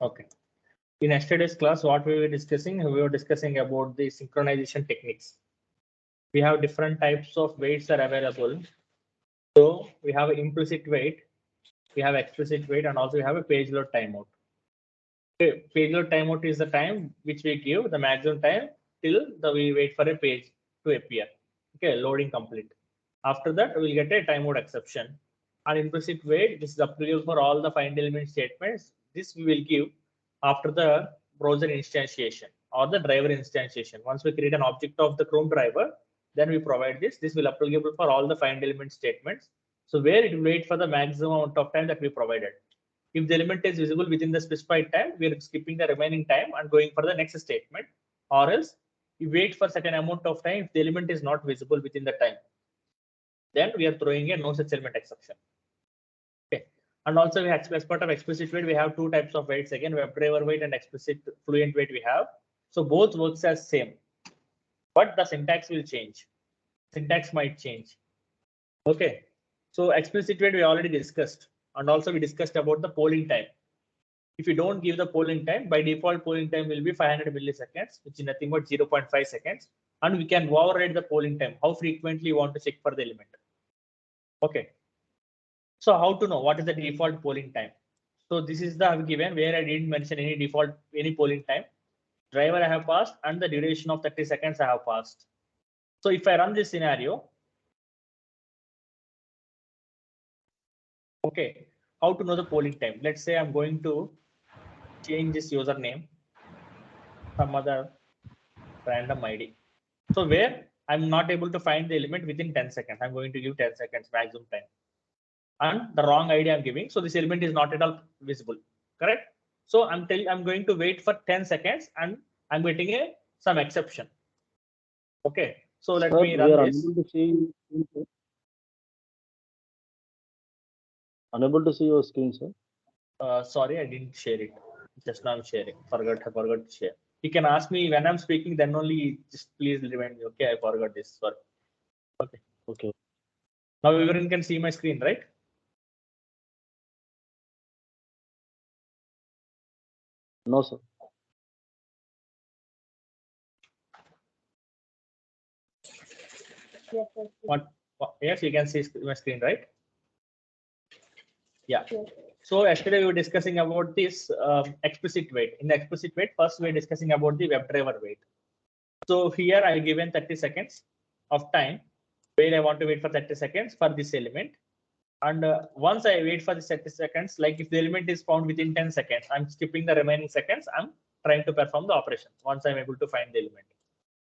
Okay. In yesterday's class, what we were discussing about the synchronization techniques. We have different types of weights are available. So we have implicit weight, we have explicit weight, and also we have a page load timeout. Okay, page load timeout is the time which we give the maximum time till we wait for a page to appear. Okay, loading complete. After that, we'll get a timeout exception. And implicit wait, this is applicable for all the find element statements. This we will give after the browser instantiation or the driver instantiation. Once we create an object of the Chrome driver, then we provide this. This will applicable for all the find element statements. So where it will wait for the maximum amount of time that we provided. If the element is visible within the specified time, we are skipping the remaining time and going for the next statement. Or else you wait for certain amount of time if the element is not visible within the time. Then we are throwing a no such element exception. Okay. And also we have, as part of explicit wait, we have two types of waits again, WebDriver wait and explicit fluent wait we have. So both works as same, but the syntax will change. Syntax might change. Okay. So explicit wait we already discussed, and also we discussed about the polling time. If you don't give the polling time, by default polling time will be 500 milliseconds, which is nothing but 0.5 seconds. And we can override the polling time, how frequently you want to check for the element. Okay. So how to know what is the default polling time? So this is the given where I didn't mention any default, any polling time. Driver I have passed and the duration of 30 seconds I have passed. So if I run this scenario, okay, how to know the polling time? Let's say I'm going to change this username, some other random ID. So where I'm not able to find the element within 10 seconds, I'm going to give 10 seconds maximum time. And the wrong ID I'm giving, so this element is not at all visible, correct? So I'm going to wait for 10 seconds and I'm getting some exception. Okay, so let me run this. Unable to see your screen, sir. Sorry, I didn't share it. Just now I'm sharing. I forgot to share. You can ask me when I'm speaking, then only just please remind me. Okay, I forgot this. Sorry. Okay. Okay. Now everyone can see my screen, right? No, sir. Yes, you can see my screen, right? Yeah. So yesterday we were discussing about this explicit wait. In the explicit wait, first we are discussing about the WebDriver wait. So here I given 30 seconds of time where I want to wait for 30 seconds for this element. And once I wait for the 30 seconds, like if the element is found within 10 seconds, I'm skipping the remaining seconds. I'm trying to perform the operation once I'm able to find the element.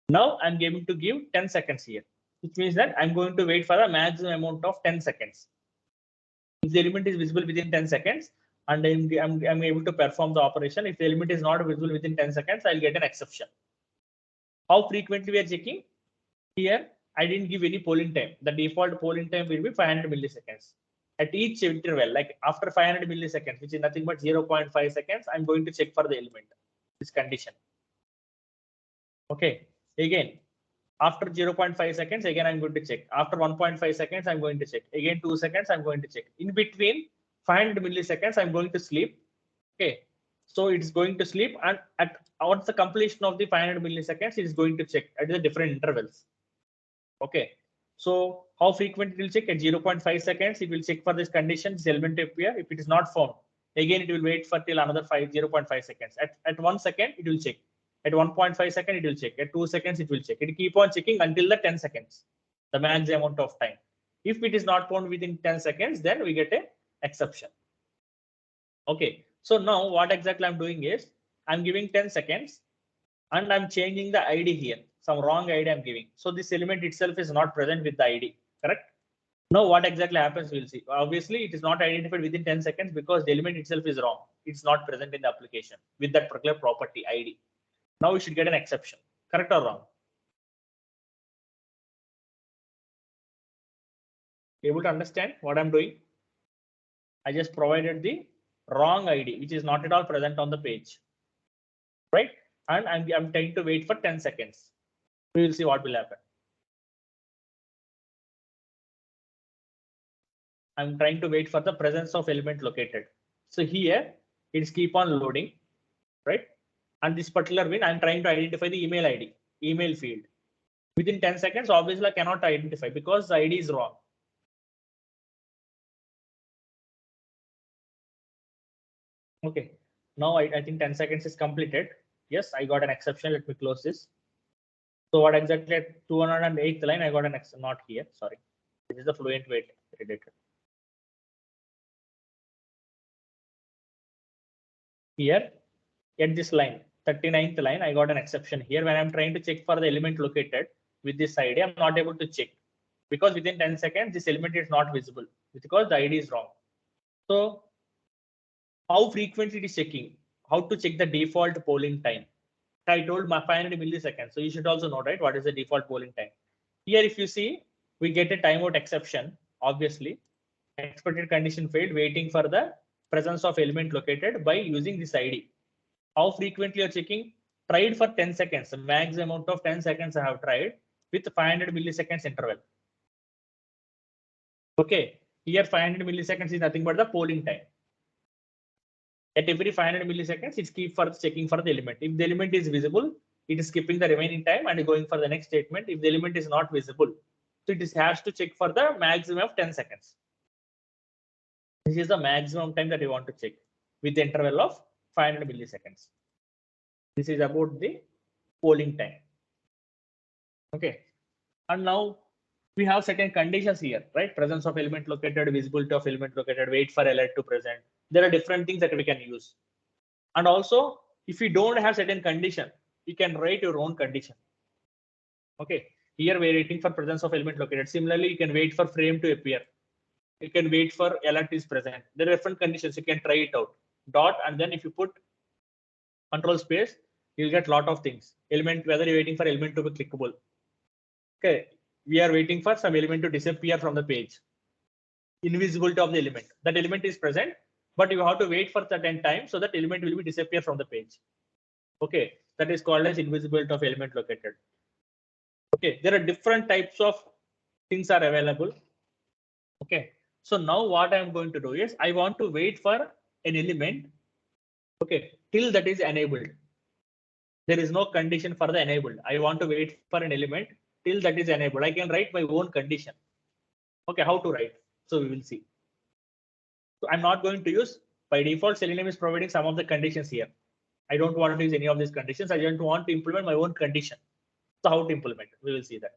Now I'm going to give 10 seconds here, which means that I'm going to wait for a maximum amount of 10 seconds. If the element is visible within 10 seconds and I'm able to perform the operation, if the element is not visible within 10 seconds, I'll get an exception. How frequently we are checking? Here, I didn't give any polling time. The default polling time will be 500 milliseconds. At each interval, like after 500 milliseconds, which is nothing but 0.5 seconds, I'm going to check for the element, this condition. Okay, again, after 0.5 seconds, again, I'm going to check. After 1.5 seconds, I'm going to check. Again, 2 seconds, I'm going to check. In between 500 milliseconds, I'm going to sleep. Okay, so it's going to sleep, and at what's the completion of the 500 milliseconds, it is going to check at the different intervals. Okay, so how frequent it will check? At 0.5 seconds, it will check for this condition, this element to appear. If it is not found, again, it will wait for till another 0.5 seconds. At 1 second, it will check. At 1.5 seconds, it will check. At 2 seconds, it will check. It will keep on checking until the 10 seconds, the max amount of time. If it is not found within 10 seconds, then we get an exception. Okay, so now what exactly I'm doing is I'm giving 10 seconds and I'm changing the ID here. Some wrong ID I'm giving. So this element itself is not present with the ID, correct? Now what exactly happens, we'll see. Obviously, it is not identified within 10 seconds because the element itself is wrong. It's not present in the application with that particular property ID. Now we should get an exception, correct or wrong? Able to understand what I'm doing? I just provided the wrong ID, which is not at all present on the page, right? And I'm trying to wait for 10 seconds. We will see what will happen. I'm trying to wait for the presence of element located. So here it's keep on loading. right? And this particular win, I'm trying to identify the email ID, email field. Within 10 seconds, obviously I cannot identify because the ID is wrong. Okay, now I think 10 seconds is completed. Yes, I got an exception. Let me close this. So what exactly at 208th line, I got an exception, not here, sorry. This is the fluent weight predictor. Here, at this line, 39th line, I got an exception here. When I'm trying to check for the element located with this ID, I'm not able to check because within 10 seconds, this element is not visible because the ID is wrong. So how frequently it is checking? How to check the default polling time? I told my 500 milliseconds. So you should also know, right? What is the default polling time? Here, if you see, we get a timeout exception, obviously. Expected condition failed, waiting for the presence of element located by using this ID. How frequently you're checking? Tried for 10 seconds. The max amount of 10 seconds I have tried with 500 milliseconds interval. Okay, here 500 milliseconds is nothing but the polling time. At every 500 milliseconds, it's keep for checking for the element. If the element is visible, it is skipping the remaining time and going for the next statement. If the element is not visible, so it has to check for the maximum of 10 seconds. This is the maximum time that you want to check with the interval of 500 milliseconds. This is about the polling time. Okay, and now we have certain conditions here, right? Presence of element located, visibility of element located, wait for alert to present. There are different things that we can use. And also, if you don't have certain condition, you can write your own condition. Okay, here we're waiting for presence of element located. Similarly, you can wait for frame to appear. You can wait for alert is present. There are different conditions. You can try it out. Dot, and then if you put control space, you'll get a lot of things. Element, whether you're waiting for element to be clickable. Okay, we are waiting for some element to disappear from the page. Invisibility of the element. That element is present, but you have to wait for certain time so that element will be disappear from the page. Okay, that is called as invisibility of element located. Okay, there are different types of things are available. Okay, so now what I'm going to do is I want to wait for an element. Okay, till that is enabled. There is no condition for the enabled. I want to wait for an element till that is enabled. I can write my own condition. Okay, how to write? So we will see. So I'm not going to use, by default, Selenium is providing some of the conditions here. I don't want to use any of these conditions. I just want to implement my own condition. So how to implement? We will see that.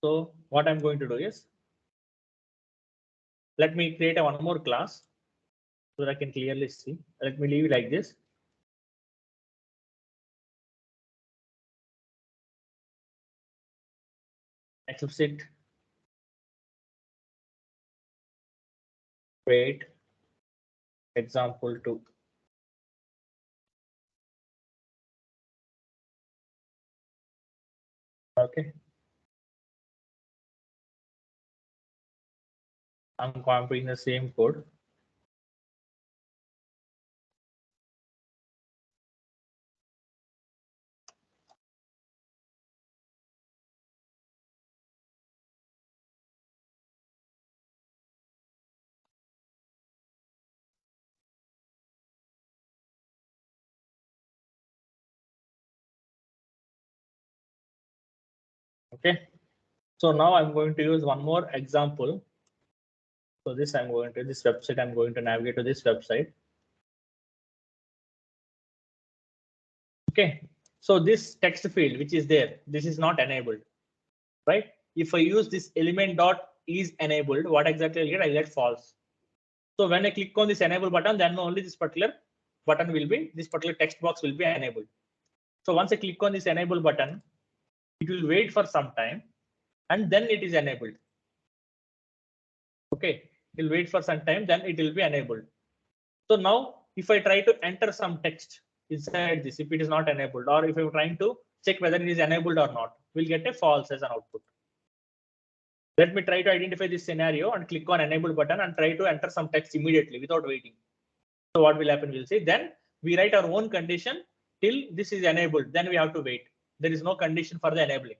So what I'm going to do is, let me create one more class so that I can clearly see. Let me leave it like this. Explicit wait example 2. Okay. I'm copying the same code. Okay. So now I'm going to use one more example. So this I'm going to this website. I'm going to navigate to this website. Okay. So this text field which is there, this is not enabled, right? If I use this element dot is enabled, what exactly I get? I get false. So when I click on this enable button, then only this particular button will be, this particular text box will be enabled. So once I click on this enable button, it will wait for some time and then it is enabled. Okay, it will wait for some time, then it will be enabled. So now if I try to enter some text inside this, if it is not enabled, or if I'm trying to check whether it is enabled or not, we'll get a false as an output. Let me try to identify this scenario and click on enable button and try to enter some text immediately without waiting. So what will happen? We'll see. Then we write our own condition till this is enabled. Then we have to wait. There is no condition for the enabling.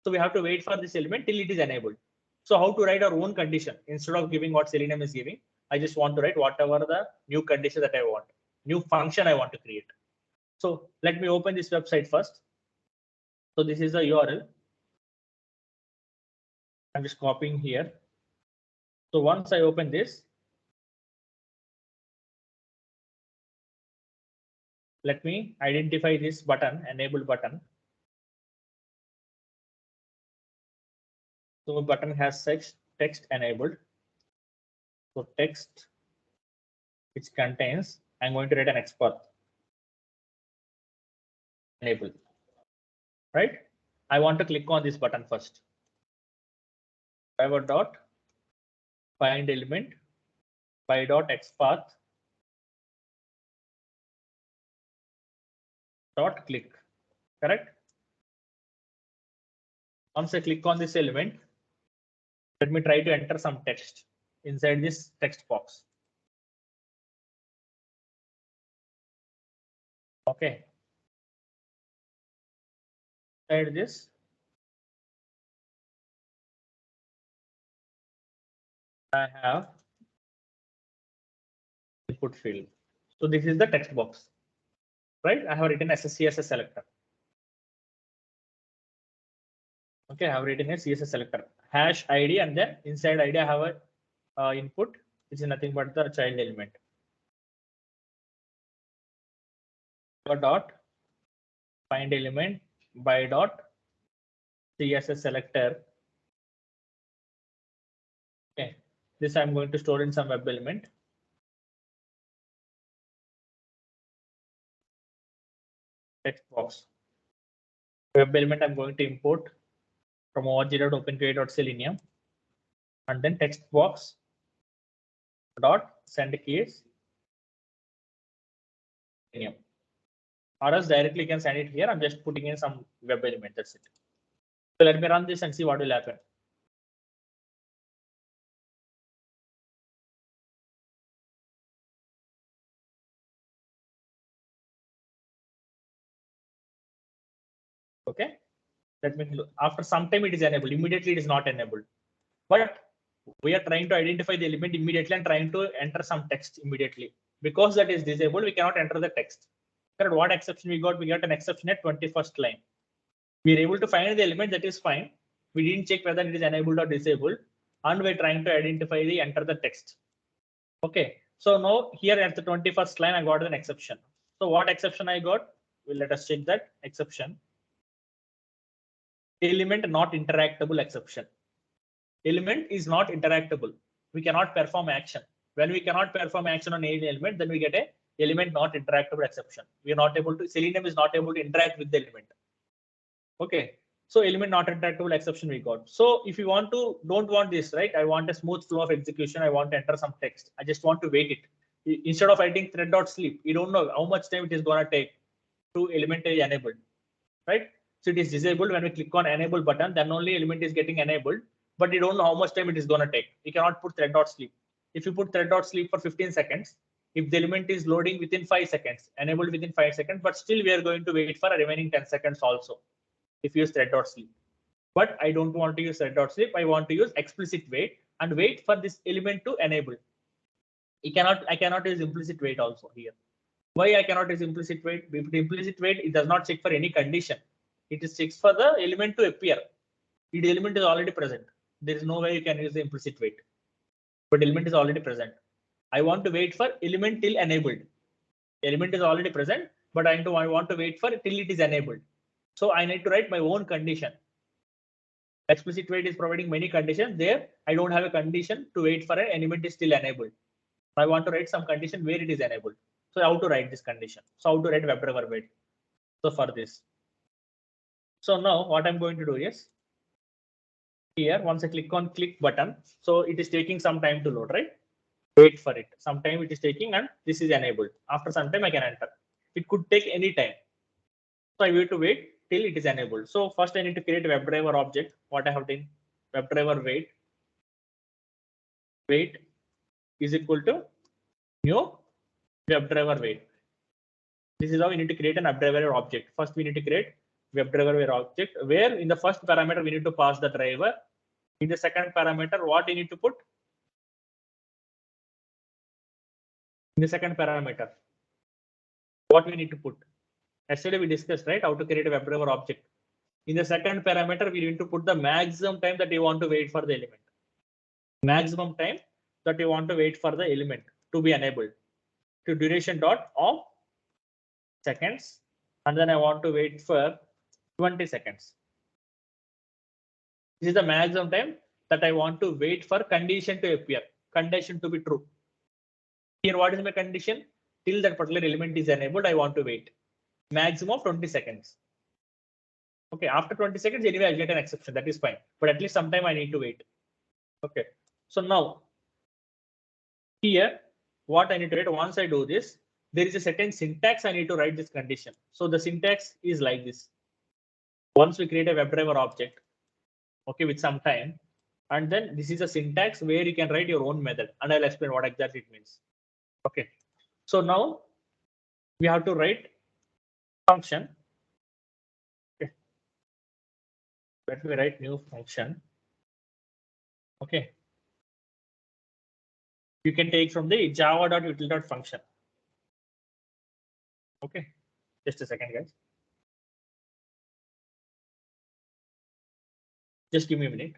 So we have to wait for this element till it is enabled. So how to write our own condition? Instead of giving what Selenium is giving, I just want to write whatever the new condition that I want. new function I want to create. So let me open this website first. So this is the URL. I'm just copying here. So once I open this, let me identify this button, enable button. So button has text enabled. So text which contains, I'm going to write an XPath enable, right? I want to click on this button first. Driver dot find element by dot XPath dot click, correct? Once I click on this element, let me try to enter some text inside this text box. Okay. Inside this, I have input field. So this is the text box, right? I have written as a CSS selector. Okay, I have written a CSS selector hash ID, and then inside ID I have a input, which is nothing but the child element. Dot find element by dot CSS selector. Okay, this I'm going to store in some web element. Text box. Web element I'm going to import from org.openqa.selenium, and then text box dot send keys Selenium. Or else directly you can send it here. I'm just putting in some web element. That's it. So let me run this and see what will happen. Okay. Let me look. After some time it is enabled. Immediately it is not enabled. But we are trying to identify the element immediately and trying to enter some text immediately. Because that is disabled, we cannot enter the text. Correct. What exception we got? We got an exception at 21st line. We are able to find the element, that is fine. We didn't check whether it is enabled or disabled, and we're trying to identify the enter the text. Okay. So now here at the 21st line, I got an exception. So what exception I got? Well, let us check that exception. Element not interactable exception. Element is not interactable. We cannot perform action. When we cannot perform action on any element, then we get a element not interactable exception. We are not able to, Selenium is not able to interact with the element. Okay. So element not interactable exception we got. So if you want to, don't want this, right? I want a smooth flow of execution. I want to enter some text. I just want to wait it. Instead of writing thread.sleep, you don't know how much time it is going to take to element is enabled, right? So it is disabled. When we click on enable button, then only element is getting enabled, but you don't know how much time it is going to take. You cannot put thread.sleep. If you put thread.sleep for 15 seconds, if the element is loading within 5 seconds, enabled within 5 seconds, but still we are going to wait for a remaining 10 seconds also if you use thread.sleep. But I don't want to use thread.sleep. I want to use explicit wait and wait for this element to enable. I cannot use implicit wait also here. Why I cannot use implicit wait? If implicit wait, it does not check for any condition. It is checks for the element to appear. If the element is already present, there is no way you can use the implicit wait. But element is already present. I want to wait for element till enabled. Element is already present, but I want to wait for till it is enabled. So I need to write my own condition. Explicit wait is providing many conditions. There, I don't have a condition to wait for an element is still enabled. I want to write some condition where it is enabled. So how to write this condition? So how to write WebDriver wait? So for this. So now what I'm going to do is here, once I click on click button, so it is taking some time to load, right? Wait for it. Sometime it is taking and this is enabled. After some time I can enter. It could take any time. So I need to wait till it is enabled. So first I need to create a WebDriver object. What I have done, WebDriver wait is equal to new WebDriver wait. This is how we need to create an WebDriver object. First we need to create WebDriver object where in the first parameter we need to pass the driver. In the second parameter, what you need to put? In the second parameter, what we need to put. Yesterday we discussed, right, how to create a WebDriver object. In the second parameter, we need to put the maximum time that you want to wait for the element. Maximum time that you want to wait for the element to be enabled. To duration dot of seconds, and then I want to wait for 20 seconds. This is the maximum time that I want to wait for condition to appear, condition to be true. Here, what is my condition? Till that particular element is enabled, I want to wait. Maximum of 20 seconds. Okay, after 20 seconds, anyway, I'll get an exception. That is fine. But at least sometime I need to wait. Okay. So now, here, what I need to write, once I do this, there is a certain syntax I need to write this condition. So the syntax is like this. Once we create a WebDriver object, okay, with some time, and then this is a syntax where you can write your own method, and I'll explain what exactly it means. Okay. So now we have to write function. Okay. Let me write new function. Okay. You can take from the java.util.function. Okay. Just a second, guys. Just give me a minute.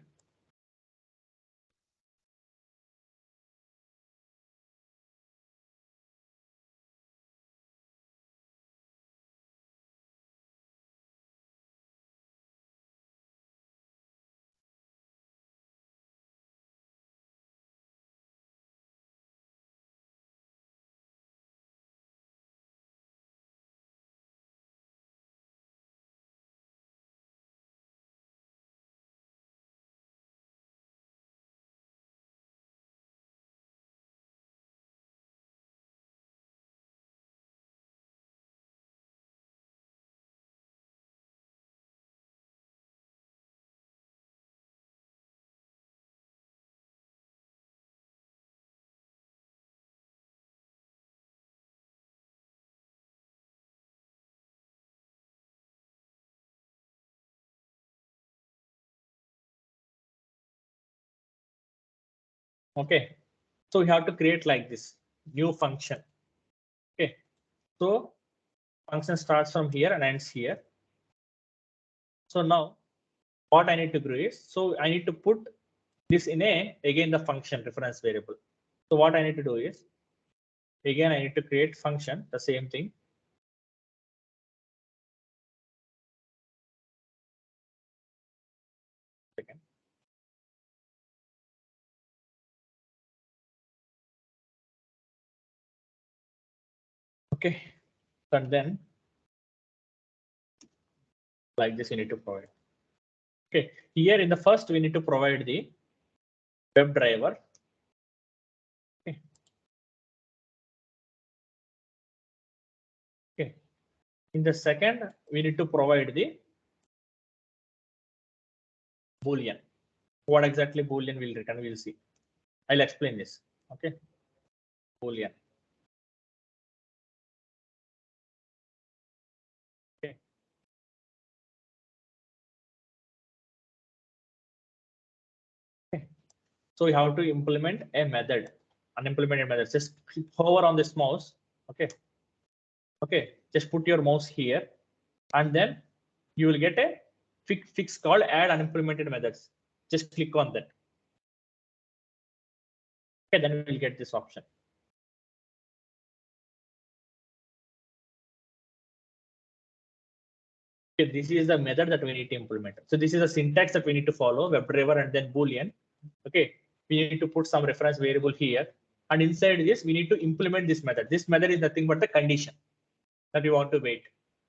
Okay. So we have to create like this new function. Okay. So function starts from here and ends here. So now what I need to do is, so I need to put this in again the function reference variable. So what I need to do is, again I need to create function, the same thing. Second. Okay. And then like this, you need to provide. Okay. Here in the first, we need to provide the WebDriver. Okay. Okay. In the second, we need to provide the Boolean. What exactly Boolean will return, we'll see. I'll explain this. Okay. Boolean. Okay. Okay. So we have to implement a method, unimplemented method. Just hover on this mouse. Okay. Okay. Just put your mouse here, and then you will get a fix called add unimplemented methods. Just click on that. Okay, then we'll get this option. Okay, this is the method that we need to implement. So this is a syntax that we need to follow, WebDriver and then Boolean. Okay, we need to put some reference variable here, and inside this we need to implement this method. This method is nothing but the condition that we want to wait.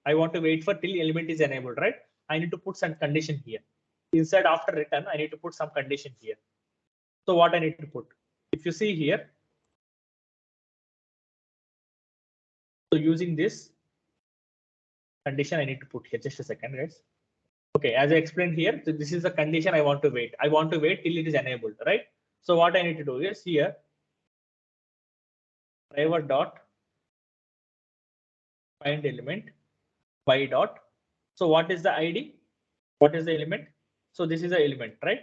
I want to wait for till element is enabled, right? I need to put some condition here. Inside after return, I need to put some condition here. So what I need to put? If you see here, so using this condition, I need to put here. Just a second, guys. Okay, as I explained here, so this is the condition I want to wait. I want to wait till it is enabled, right? So what I need to do is here, driver dot find element by dot. So what is the ID? What is the element? So this is the element, right?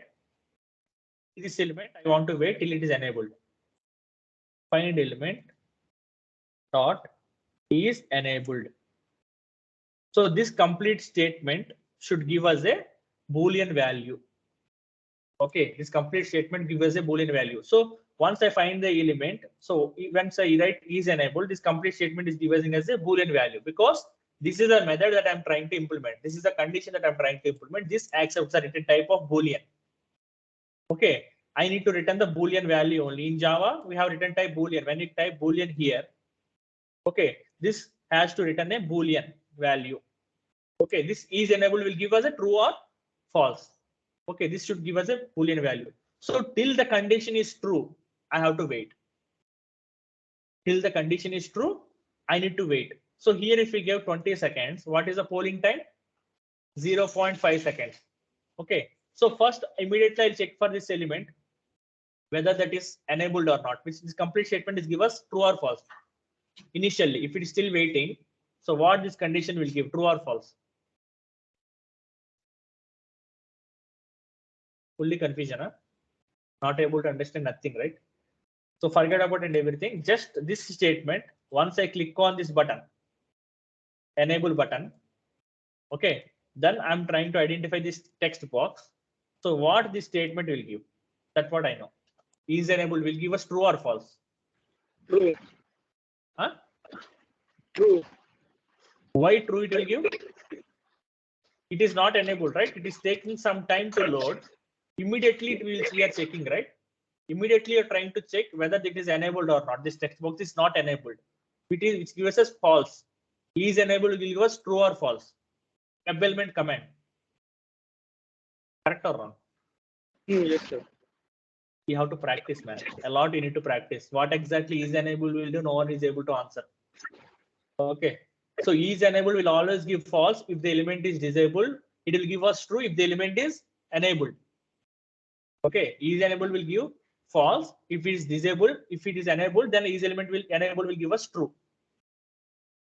This element I want to wait till it is enabled. Find element dot is enabled. So this complete statement should give us a Boolean value. Okay, this complete statement gives us a Boolean value. So once I find the element, so once I write is enabled, this complete statement is giving us a Boolean value because this is a method that I'm trying to implement. This is a condition that I'm trying to implement. This accepts a written type of Boolean. Okay, I need to return the Boolean value only. In Java, we have written type Boolean. When you type Boolean here, okay, this has to return a Boolean value. Okay, this is enabled will give us a true or false. Okay, this should give us a Boolean value. So till the condition is true, I have to wait. Till the condition is true, I need to wait. So here if we give 20 seconds, what is the polling time? 0.5 seconds. Okay, so first immediately I'll check for this element whether that is enabled or not, which this complete statement is give us true or false. Initially, if it is still waiting, so what this condition will give, true or false? Fully confusion, huh? Not able to understand nothing, right? So forget about it everything. Just this statement, once I click on this button, enable button, okay, then I'm trying to identify this text box. So what this statement will give, that's what I know. Is enabled will give us true or false? True. Huh? True. Why true it will give? It is not enabled, right? It is taking some time to load. Immediately it will, we are checking, right? Immediately you're trying to check whether it is enabled or not. This text box is not enabled. It gives us false. Is enabled will give us true or false. Abelment command. Correct or wrong? Yes, sir. You have to practice, man. A lot you need to practice. What exactly is enabled will do, no one is able to answer. Okay. So is enabled will always give false if the element is disabled. It will give us true if the element is enabled. Okay, is enabled will give false if it is disabled. If it is enabled, then is element will enable will give us true.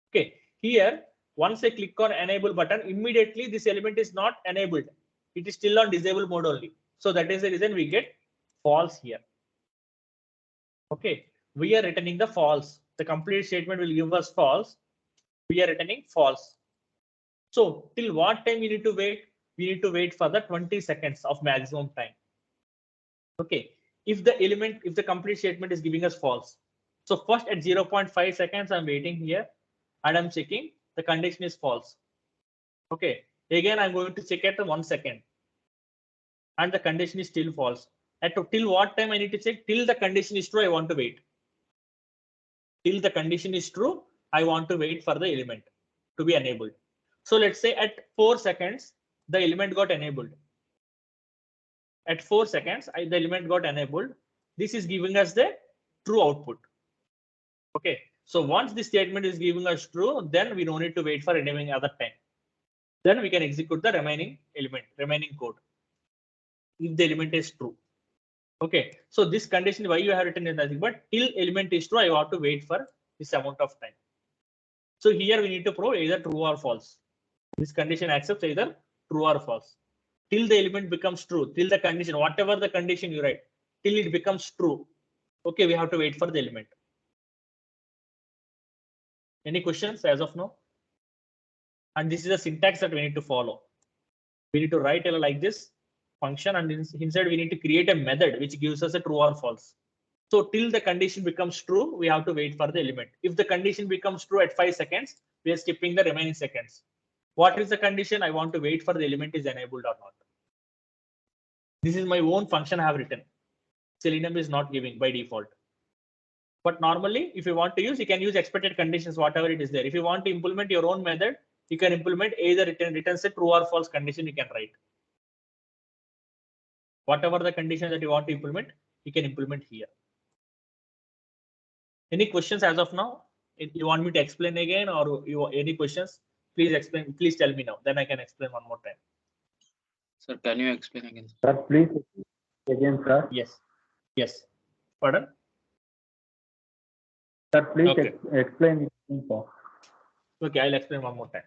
Okay, here once I click on enable button, immediately this element is not enabled. It is still on disable mode only. So that is the reason we get false here. Okay, we are returning the false. The complete statement will give us false. We are returning false. So till what time we need to wait? We need to wait for the 20 seconds of maximum time. Okay, if the complete statement is giving us false. So first at 0.5 seconds, I'm waiting here and I'm checking the condition is false. Okay, again, I'm going to check at 1 second and the condition is still false. Till what time I need to check? Till the condition is true, I want to wait. Till the condition is true, I want to wait for the element to be enabled. So let's say at 4 seconds, the element got enabled. At 4 seconds, the element got enabled. This is giving us the true output. Okay, so once the statement is giving us true, then we don't need to wait for any other time. Then we can execute the remaining code if the element is true. Okay, so this condition why you have written is nothing but till element is true, I want to wait for this amount of time. So here we need to prove either true or false. This condition accepts either true or false. Till the element becomes true, till the condition, whatever the condition you write, till it becomes true. Okay, we have to wait for the element. Any questions as of now? And this is the syntax that we need to follow. We need to write it like this function, and inside we need to create a method which gives us a true or false. So till the condition becomes true, we have to wait for the element. If the condition becomes true at 5 seconds, we are skipping the remaining seconds. What is the condition? I want to wait for the element is enabled or not. This is my own function I have written. Selenium is not giving by default. But normally, if you want to use, you can use expected conditions, whatever it is there. If you want to implement your own method, you can implement either returns a true or false condition you can write. Whatever the condition that you want to implement, you can implement here. Any questions as of now? If you want me to explain again or any questions, please explain. Please tell me now. Then I can explain one more time. Sir, can you explain again? Sir, please again, sir. Yes. Yes. Pardon? Sir, please Okay. explain it, sir. Okay, I'll explain one more time.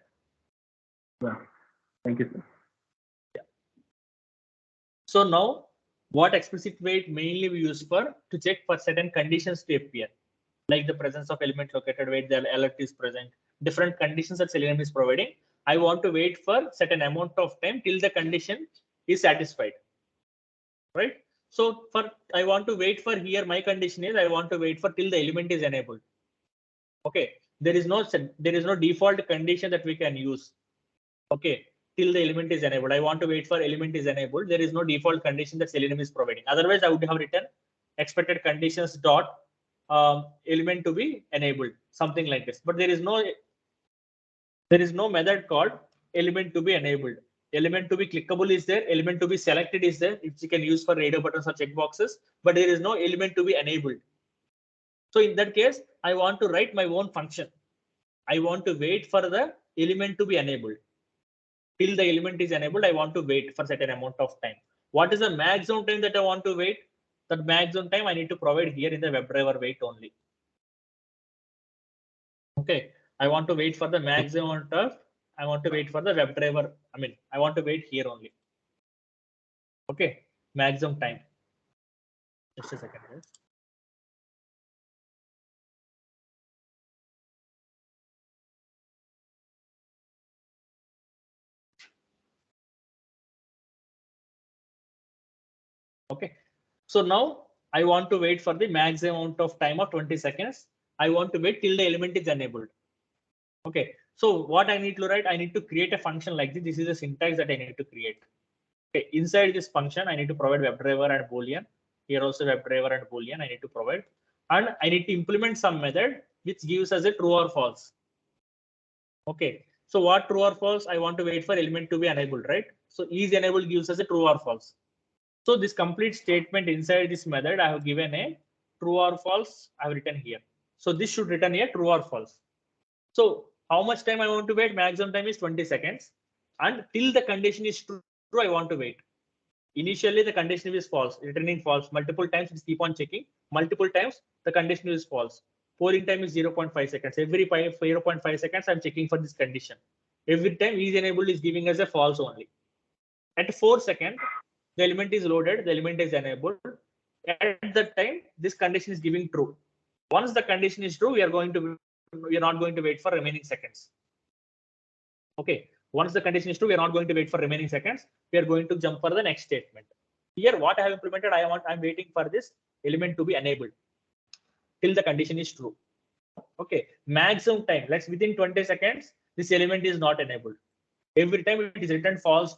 Yeah. Thank you, sir. So now, what explicit wait mainly we use for to check for certain conditions to appear. like the presence of element located where the alert is present, different conditions that Selenium is providing. I want to wait for certain amount of time till the condition is satisfied, right? So for I want to wait for here, my condition is I want to wait for till the element is enabled. Okay, there is no default condition that we can use. Okay, till the element is enabled. I want to wait for element is enabled. There is no default condition that Selenium is providing. Otherwise, I would have written expected conditions dot element to be enabled, something like this. But there is no method called element to be enabled. Element to be clickable is there. Element to be selected is there, which you can use for radio buttons or checkboxes. But there is no element to be enabled. So in that case, I want to write my own function. I want to wait for the element to be enabled. Till the element is enabled, I want to wait for certain amount of time. What is the maximum time that I want to wait? That maximum time I need to provide here in the WebDriver wait only. Okay, I want to wait for the maximum amount of, I want to wait for the WebDriver. I want to wait here only. Okay, maximum time. Just a second here. Okay, so now I want to wait for the maximum amount of time of 20 seconds. I want to wait till the element is enabled. Okay, so what I need to write, I need to create a function like this. This is the syntax that I need to create. Okay, inside this function, I need to provide WebDriver and Boolean. Here also WebDriver and Boolean I need to provide. And I need to implement some method which gives us a true or false. Okay, so what true or false? I want to wait for element to be enabled, right? So is enabled gives us a true or false. So this complete statement inside this method, I have given a true or false. I have written here. So this should return a true or false. So how much time I want to wait? Maximum time is 20 seconds. And till the condition is true, I want to wait. Initially, the condition is false, returning false. Multiple times, it keep on checking. Multiple times, the condition is false. Polling time is 0.5 seconds. Every 0.5 seconds, I'm checking for this condition. Every time is enabled is giving us a false only. At 4 seconds, the element is loaded, the element is enabled. At that time, this condition is giving true. Once the condition is true, we are not going to wait for remaining seconds. Okay. Once the condition is true, we are not going to wait for remaining seconds. We are going to jump for the next statement. Here, what I have implemented, I'm waiting for this element to be enabled till the condition is true. Okay. Maximum time. Let's within 20 seconds, this element is not enabled. Every time it is written false,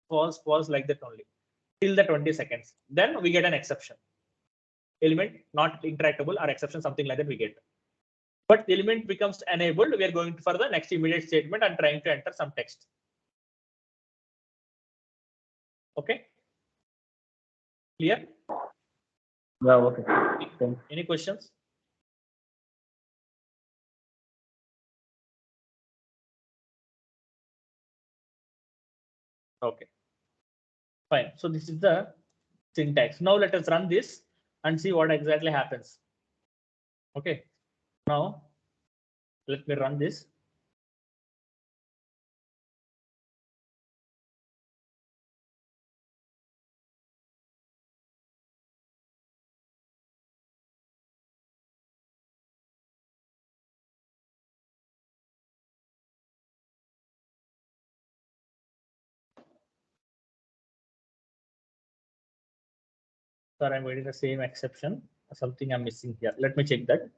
false, false like that only till the 20 seconds. Then we get an exception. Element not interactable or exception, something like that we get. But the element becomes enabled. We are going for the next immediate statement and trying to enter some text. Okay. Clear? Yeah, okay. Thanks. Any questions? Okay. Fine. So this is the syntax. Now let us run this and see what exactly happens. Okay. Now let me run this. Sir, I'm getting the same exception. Something I'm missing here. Let me check that.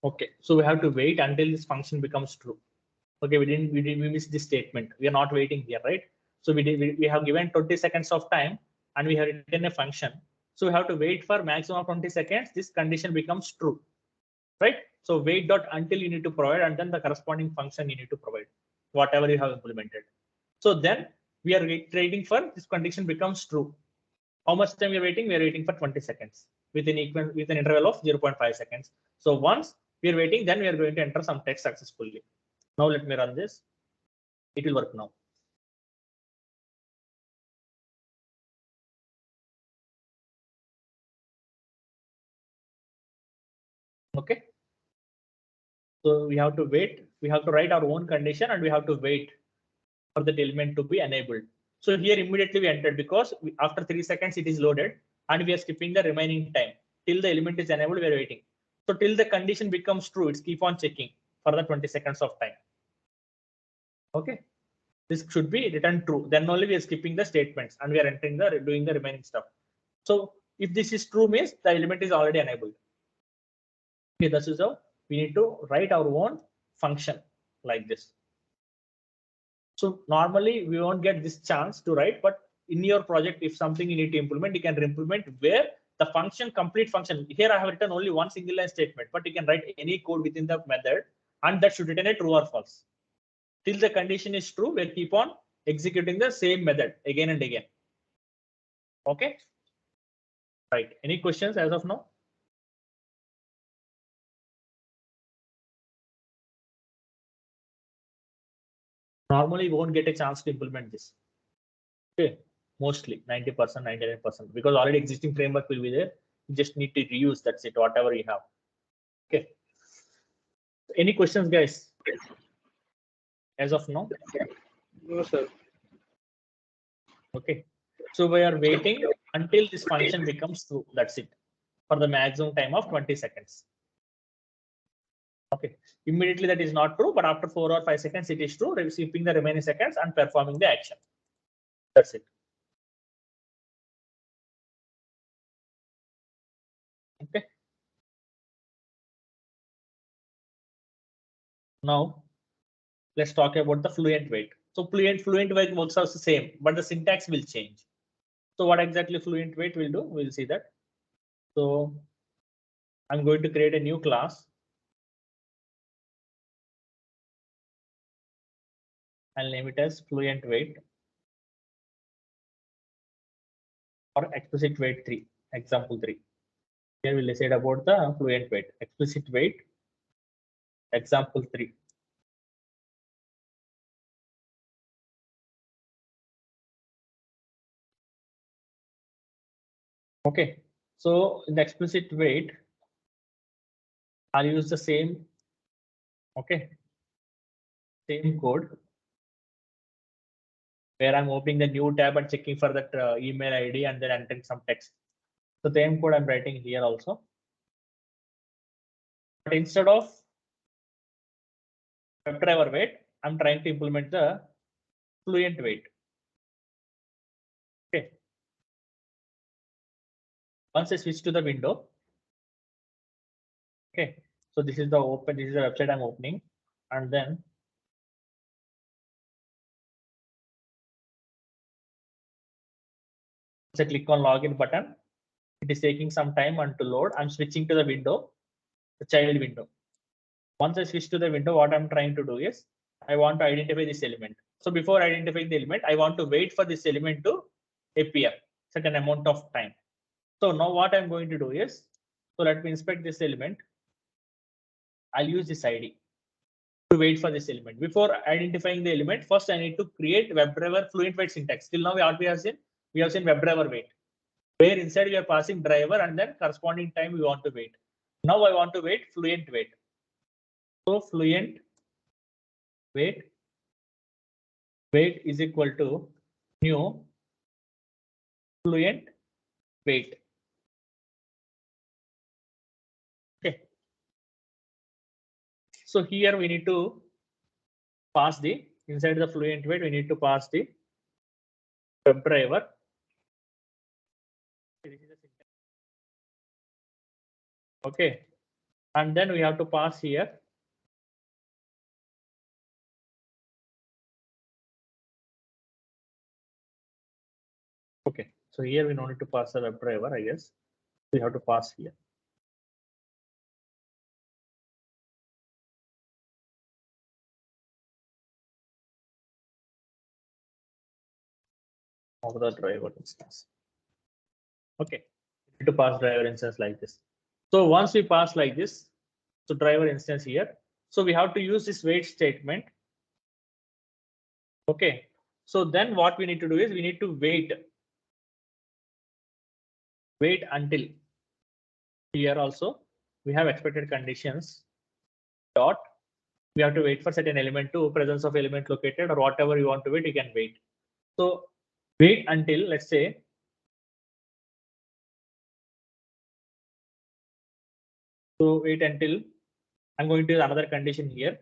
Okay, so we have to wait until this function becomes true. Okay, we missed this statement. We are not waiting here, right? So we have given 20 seconds of time and we have written a function. So we have to wait for maximum of 20 seconds. This condition becomes true, right? So wait dot until you need to provide, and then the corresponding function you need to provide, whatever you have implemented. So then we are waiting for this condition becomes true. How much time we are waiting? We are waiting for 20 seconds with an interval of 0.5 seconds. So once we are waiting, then we are going to enter some text successfully. Now let me run this. It will work now. Okay. So we have to wait. We have to write our own condition and we have to wait for that element to be enabled. So here immediately we entered because after 3 seconds it is loaded and we are skipping the remaining time till the element is enabled. We are waiting. So till the condition becomes true, it's keep on checking for the 20 seconds of time. Okay. This should be returned true. Then only we are skipping the statements and we are entering the doing the remaining stuff. So if this is true means the element is already enabled. Okay, this is how we need to write our own function like this. So normally we won't get this chance to write, but in your project, if something you need to implement, you can implement where the function complete function. Here I have written only one single line statement, but you can write any code within the method and that should return a true or false. Till the condition is true, we'll keep on executing the same method again and again. Okay. Right. Any questions as of now? Normally, you won't get a chance to implement this. Okay. Mostly 90%, 99%, because already existing framework will be there. You just need to reuse. That's it, whatever you have. Okay. Any questions, guys? As of now? No, sir. Okay. So we are waiting until this function becomes true. That's it. For the maximum time of 20 seconds. Okay. Immediately that is not true, but after 4 or 5 seconds it is true, receiving the remaining seconds and performing the action. That's it. Okay. Now let's talk about the fluent wait. So fluent wait works out the same, but the syntax will change. So what exactly fluent wait will do? We'll see that. So I'm going to create a new class. I'll name it as fluent wait or explicit wait 3, example 3. Here we'll decide about the fluent wait, explicit wait, example 3. Okay, so in the explicit wait, I'll use the same, okay, same code where I'm opening the new tab and checking for that email ID and then entering some text. So the same code I'm writing here also. But instead of WebDriver wait, I'm trying to implement the fluent wait. Okay. Once I switch to the window, okay, so this is the website I'm opening, and then once I click on login button, it is taking some time and to load. I'm switching to the window, the child window. Once I switch to the window, what I'm trying to do is I want to identify this element. So before identifying the element, I want to wait for this element to appear certain amount of time. So now what I'm going to do is, so let me inspect this element. I'll use this ID to wait for this element. Before identifying the element, first I need to create WebDriver fluent wait syntax. Till now, what we have seen WebDriver wait, where inside we are passing driver and then corresponding time we want to wait. Now I want to wait fluent wait. So fluent wait is equal to new fluent wait. Okay. So here we need to pass the inside the fluent wait. We need to pass the WebDriver. Okay. And then we have to pass here. Okay, so here we don't need to pass the WebDriver, I guess. We have to pass here. Of the driver instance. Okay, we need to pass driver instance like this. So once we pass like this, so driver instance here, so we have to use this wait statement. Okay, so then what we need to do is we need to wait until here also we have expected conditions dot. We have to wait for certain element to presence of element located or whatever you want to wait, you can wait. So wait until, let's say, so wait until I'm going to use another condition here.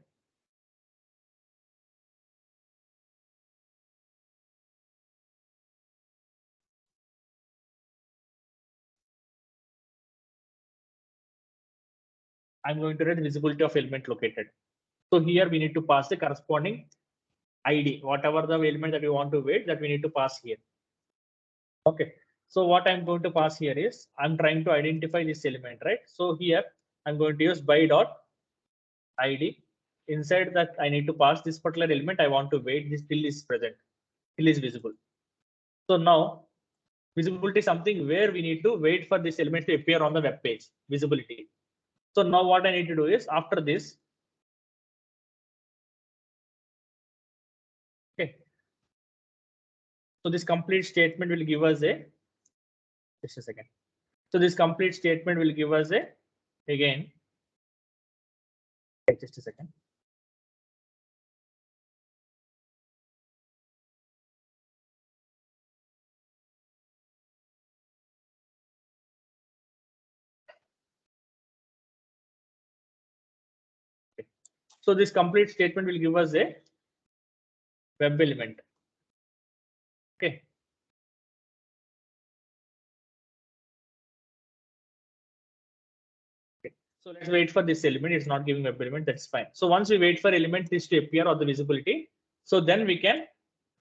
I'm going to write visibility of element located. So here we need to pass the corresponding ID, whatever the element that we want to wait, that we need to pass here. Okay. So what I'm going to pass here is I'm trying to identify this element, right? So here I'm going to use by dot ID. Inside that I need to pass this particular element. I want to wait this till is present, till is visible. So now visibility is something where we need to wait for this element to appear on the web page, visibility. So now what I need to do is after this, okay. So this complete statement will give us a, just a second. So this complete statement will give us a, again, just a second. So this complete statement will give us a web element. Okay. So let's wait for this element. It's not giving web element. That's fine. So once we wait for element this to appear or the visibility, so then we can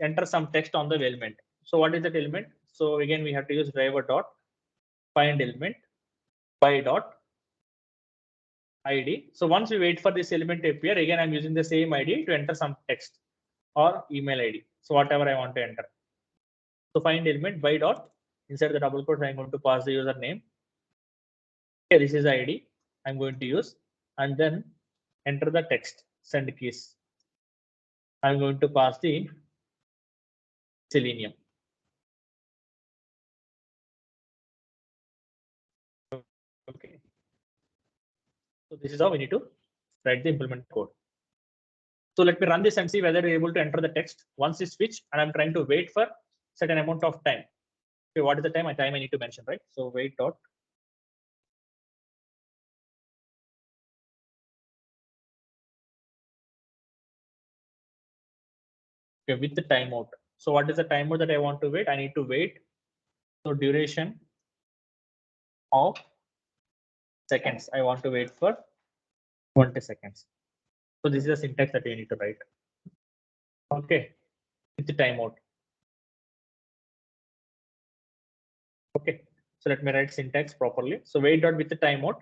enter some text on the element. So what is that element? So again, we have to use driver dot find element by dot ID. So once we wait for this element to appear, again, I'm using the same ID to enter some text or email ID. So whatever I want to enter. So find element by dot inside the double quotes, I'm going to pass the username. Okay, this is the ID I'm going to use, and then enter the text, send keys. I'm going to pass the Selenium. Okay. So this is how we need to write the implement code. So let me run this and see whether you're able to enter the text. Once you switch, and I'm trying to wait for certain amount of time. Okay, what is the time? I need to mention, right? So wait dot. Okay, with the timeout. So what is the timeout that I want to wait? I need to wait. So duration of seconds. I want to wait for 20 seconds. So this is the syntax that you need to write. Okay, with the timeout. Okay, so let me write syntax properly. So wait dot with the timeout,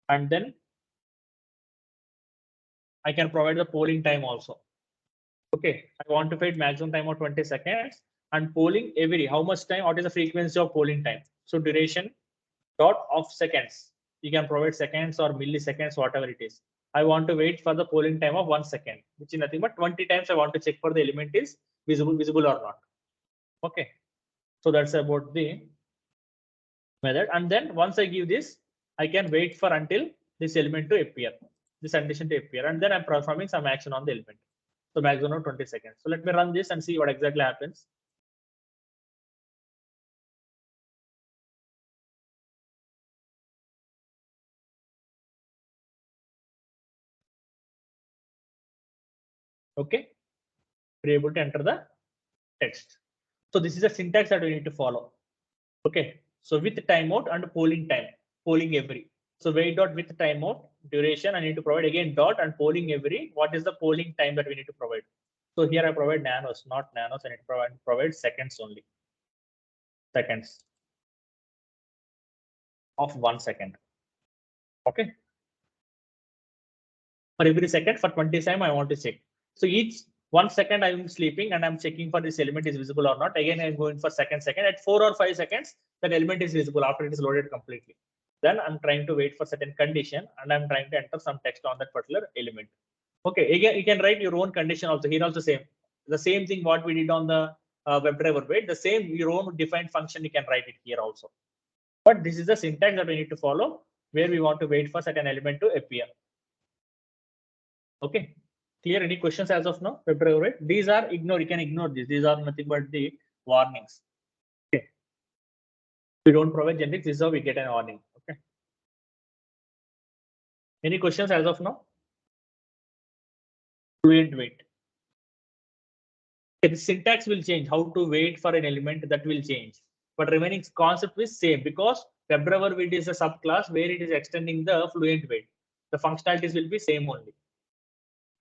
and then I can provide the polling time also. Okay, I want to wait maximum time of 20 seconds and polling every how much time, what is the frequency of polling time. So duration dot of seconds. You can provide seconds or milliseconds, whatever it is. I want to wait for the polling time of 1 second, which is nothing but 20 times I want to check for the element is visible or not. Okay, so that's about the method. And then once I give this, I can wait for until this element to appear, this condition to appear, and then I'm performing some action on the element. So maximum of 20 seconds. So let me run this and see what exactly happens. Okay, we're able to enter the text. So this is a syntax that we need to follow. Okay, so with timeout and polling time, polling every. So wait dot with timeout duration. I need to provide again dot and polling every. What is the polling time that we need to provide? So here I provide nanos, not nanos. I need to provide seconds only. Seconds of 1 second. Okay. For every second for 20 time I want to check. So each 1 second I'm sleeping and I'm checking for this element is visible or not. Again I'm going for second. At 4 or 5 seconds that element is visible after it is loaded completely. Then I'm trying to wait for certain condition and I'm trying to enter some text on that particular element. Okay, again you can write your own condition also. Here also same. The same thing what we did on the WebDriver wait. The same your own defined function you can write it here also. But this is the syntax that we need to follow where we want to wait for certain element to appear. Okay, clear? Any questions as of now? Right? These are ignore. You can ignore these. These are nothing but the warnings. Okay. We don't provide generics. This is how we get an warning. Okay. Any questions as of now? Fluent wait. Okay, the syntax will change. How to wait for an element that will change, but remaining concept is same because WebDriver wait is a subclass where it is extending the fluent wait. The functionalities will be same only.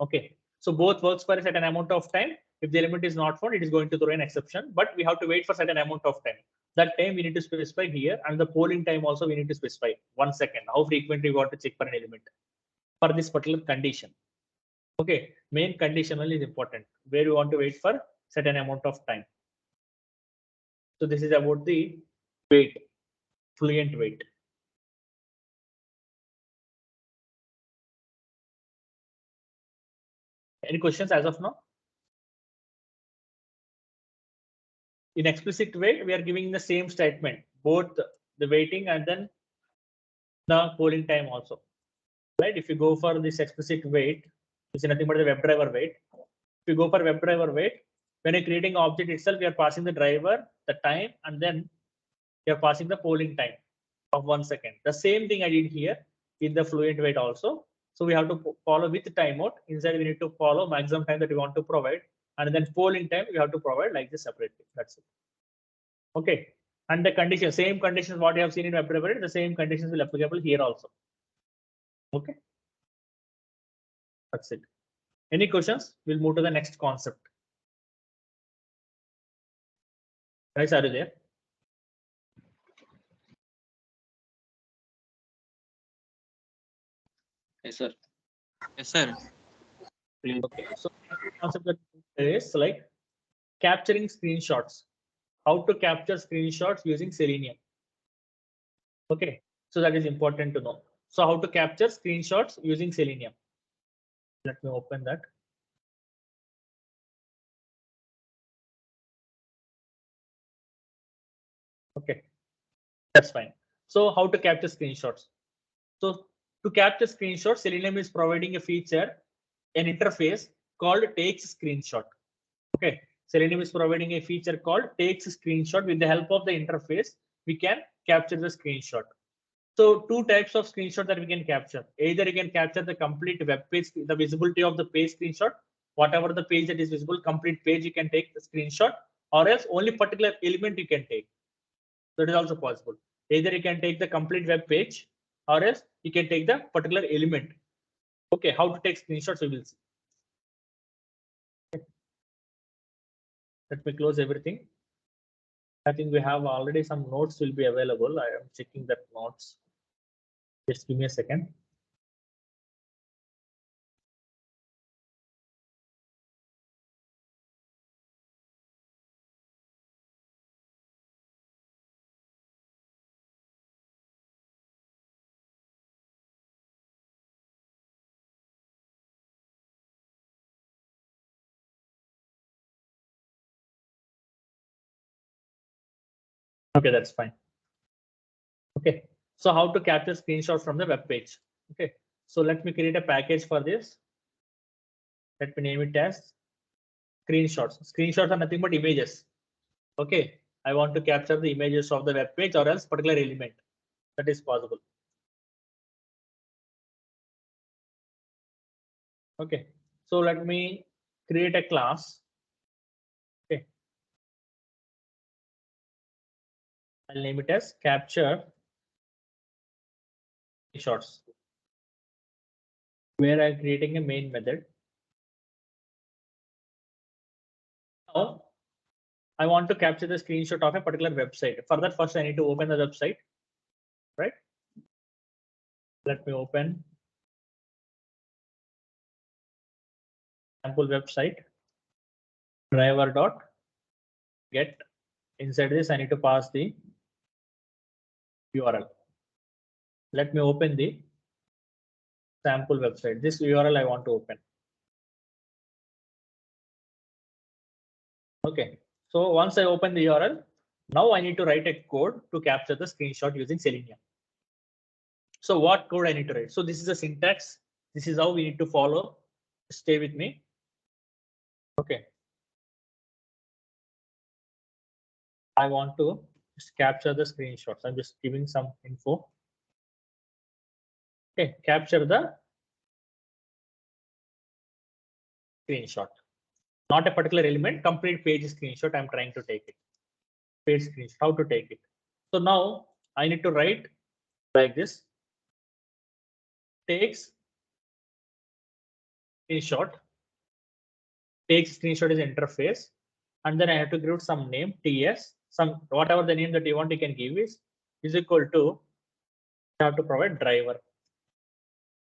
Okay, so both works for a certain amount of time. If the element is not found, it is going to throw an exception, but we have to wait for certain amount of time. That time we need to specify here, and the polling time also we need to specify 1 second. How frequently we want to check for an element for this particular condition. Okay, main conditional is important where we want to wait for certain amount of time. So this is about the wait, fluent wait. Any questions as of now? In explicit wait, we are giving the same statement, both the waiting and then the polling time also. Right? If you go for this explicit wait, it's nothing but the WebDriver wait. If you go for WebDriver wait, when you're creating object itself, we are passing the driver, the time, and then you're passing the polling time of 1 second. The same thing I did here in the fluent wait also. So we have to follow with timeout. Inside we need to follow maximum time that we want to provide, and then polling time we have to provide like this separately. That's it. Okay. And the condition, same conditions what you have seen in WebDriver, the same conditions will applicable here also. Okay. That's it. Any questions? We'll move to the next concept. Guys, are you there? Yes, sir. Yes, sir. Okay. So concept that is like capturing screenshots. How to capture screenshots using Selenium. Okay. So that is important to know. So how to capture screenshots using Selenium. Let me open that. Okay. That's fine. So how to capture screenshots? So to capture screenshots, Selenium is providing a feature, an interface called takes screenshot. Okay, Selenium is providing a feature called takes screenshot. With the help of the interface, we can capture the screenshot. So two types of screenshot that we can capture. Either you can capture the complete web page, the visibility of the page screenshot, whatever the page that is visible, complete page you can take the screenshot, or else only particular element you can take. That is also possible. Either you can take the complete web page, or else you can take the particular element. Okay, how to take screenshots we will see. Let me close everything. I think we have already some notes will be available. I am checking that notes. Just give me a second. Okay, that's fine. Okay, so how to capture screenshots from the web page? Okay, so let me create a package for this. Let me name it as screenshots. Screenshots are nothing but images. Okay, I want to capture the images of the web page or else particular element. That is possible. Okay, so let me create a class. Okay, I'll name it as capture screenshots where I'm creating a main method. Now I want to capture the screenshot of a particular website. For that, first I need to open the website, right? Let me open sample website driver.get. Inside this, I need to pass the URL. Let me open the sample website. This URL I want to open. Okay. So once I open the URL, now I need to write a code to capture the screenshot using Selenium. So what code I need to write? So this is a syntax. This is how we need to follow. Stay with me. Okay. I want to just capture the screenshots. I'm just giving some info. Okay, capture the screenshot. Not a particular element, complete page screenshot. I'm trying to take it. Page screenshot, how to take it. So now I need to write like this. Takes screenshot. Takes screenshot is interface. And then I have to give some name, TS, some whatever the name that you want, you can give is equal to, you have to provide driver.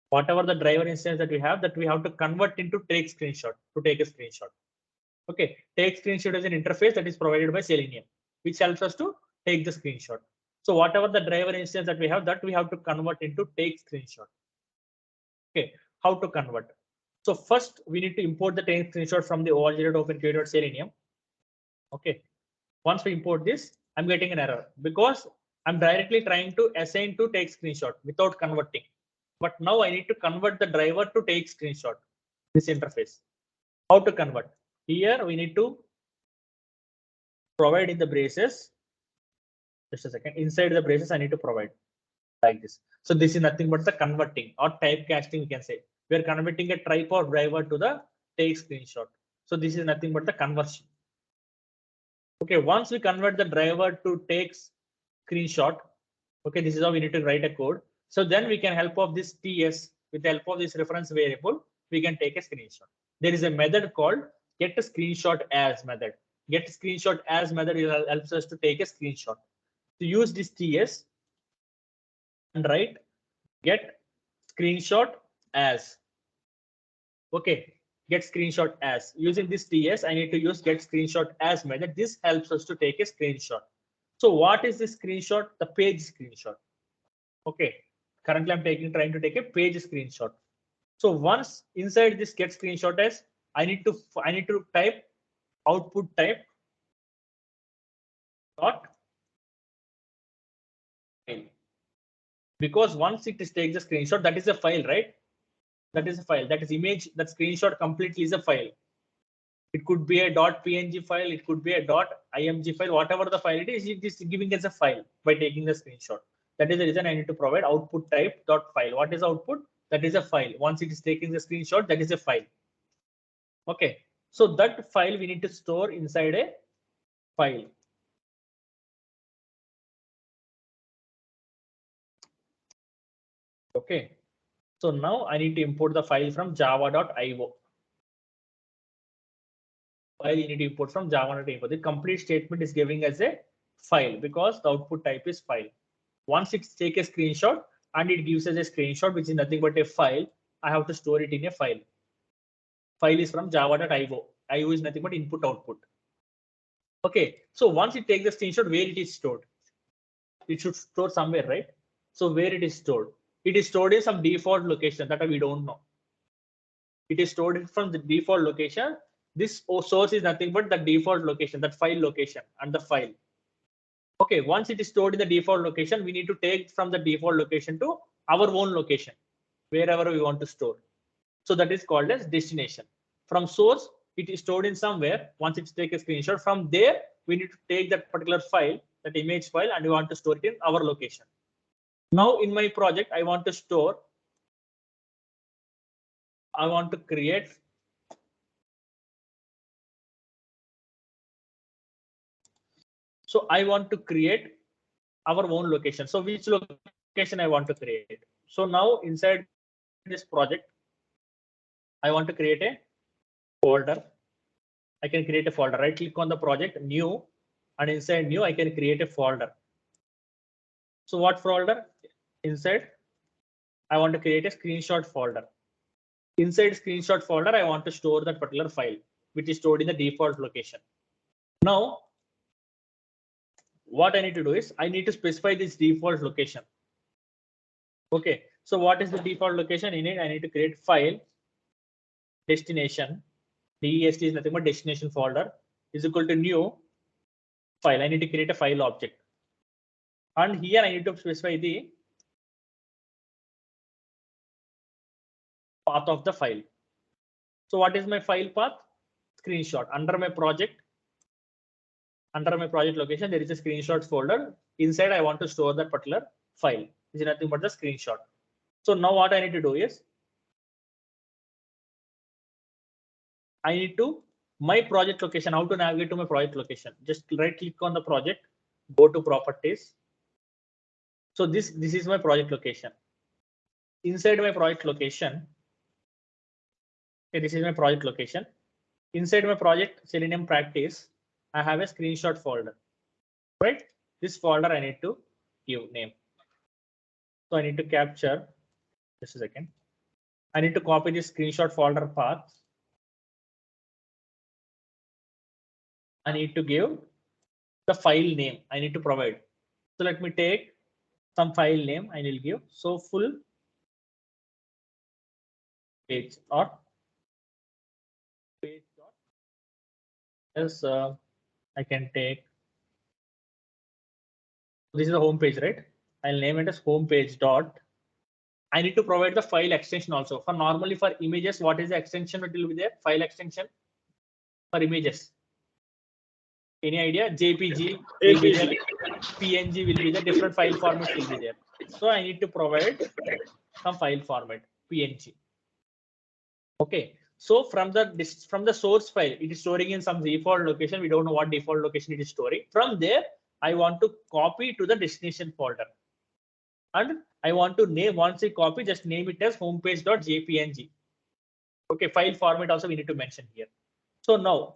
Whatever the driver instance that we have to convert into take screenshot to take a screenshot. Okay, take screenshot is an interface that is provided by Selenium, which helps us to take the screenshot. So whatever the driver instance that we have to convert into take screenshot. Okay, how to convert? So first we need to import the take screenshot from the org.openqa.selenium. Okay, once we import this, I'm getting an error because I'm directly trying to assign to take screenshot without converting. But now I need to convert the driver to take screenshot, this interface. How to convert? Here we need to provide in the braces. Just a second. Inside the braces, I need to provide like this. So this is nothing but the converting or typecasting, we can say. We are converting a type or driver to the take screenshot. So this is nothing but the conversion. Okay, once we convert the driver to take screenshot, okay, this is how we need to write a code. So then we can help of this TS, with the help of this reference variable, we can take a screenshot. There is a method called get a screenshot as method. Get a screenshot as method helps us to take a screenshot. To use this TS and write get screenshot as. Okay, get screenshot as. Using this TS, I need to use get screenshot as method. This helps us to take a screenshot. So what is this screenshot? The page screenshot. Okay, currently I'm trying to take a page screenshot. So once inside this get screenshot as, I need to type output type dot file, because once it is take the screenshot, that is a file, right? That is a file. That is image. That screenshot completely is a file. It could be a .png file. It could be a .img file. Whatever the file it is giving as a file by taking the screenshot. That is the reason I need to provide output type dot file. What is output? That is a file. Once it is taking the screenshot, that is a file. Okay. So that file we need to store inside a file. Okay. So now I need to import the file from java.io. File you need to import from java.io. The complete statement is giving as a file because the output type is file. Once it take a screenshot and it gives us a screenshot, which is nothing but a file, I have to store it in a file. File is from java.io. IO is nothing but input output. Okay, so once it takes the screenshot, where it is stored? It should store somewhere, right? So where it is stored? It is stored in some default location that we don't know. It is stored from the default location. This source is nothing but the default location, that file location and the file. Okay, once it is stored in the default location, we need to take from the default location to our own location, wherever we want to store. So that is called as destination. From source, it is stored in somewhere. Once it's take a screenshot, from there, we need to take that particular file, that image file, and we want to store it in our location. Now in my project, I want to create our own location. So which location I want to create? So now inside this project, I want to create a folder. I can create a folder. Right click on the project, new, and inside new, I can create a folder. So what folder? Inside, I want to create a screenshot folder. Inside screenshot folder, I want to store that particular file, which is stored in the default location. Now, what I need to do is I need to specify this default location. Okay, so what is the default location? In it, I need to create file destination. DEST is nothing but destination folder is equal to new file. I need to create a file object. And here I need to specify the path of the file. So what is my file path? Screenshot. Under my project location, there is a screenshot folder. Inside, I want to store that particular file. This is nothing but the screenshot. So now what I need to do is I need to my project location. How to navigate to my project location? Just right click on the project, go to properties. So this is my project location. Inside my project location, okay, this is my project location. Inside my project Selenium practice, I have a screenshot folder. Right? This folder I need to give name. So I need to capture. Just a second. I need to copy this screenshot folder path. I need to give the file name I need to provide. So let me take some file name I will give. So full page or page dot. Yes, I can take. This is the home page, right? I'll name it as home page dot. I need to provide the file extension also. For normally for images, what is the extension that will be there? File extension for images. Any idea? JPG will be there, PNG will be the different file formats will be there. So I need to provide some file format PNG. Okay. So from the source file, it is storing in some default location. We don't know what default location it is storing. From there, I want to copy to the destination folder. And I want to name, once I copy, just name it as homepage.jpng. Okay, file format also we need to mention here. So now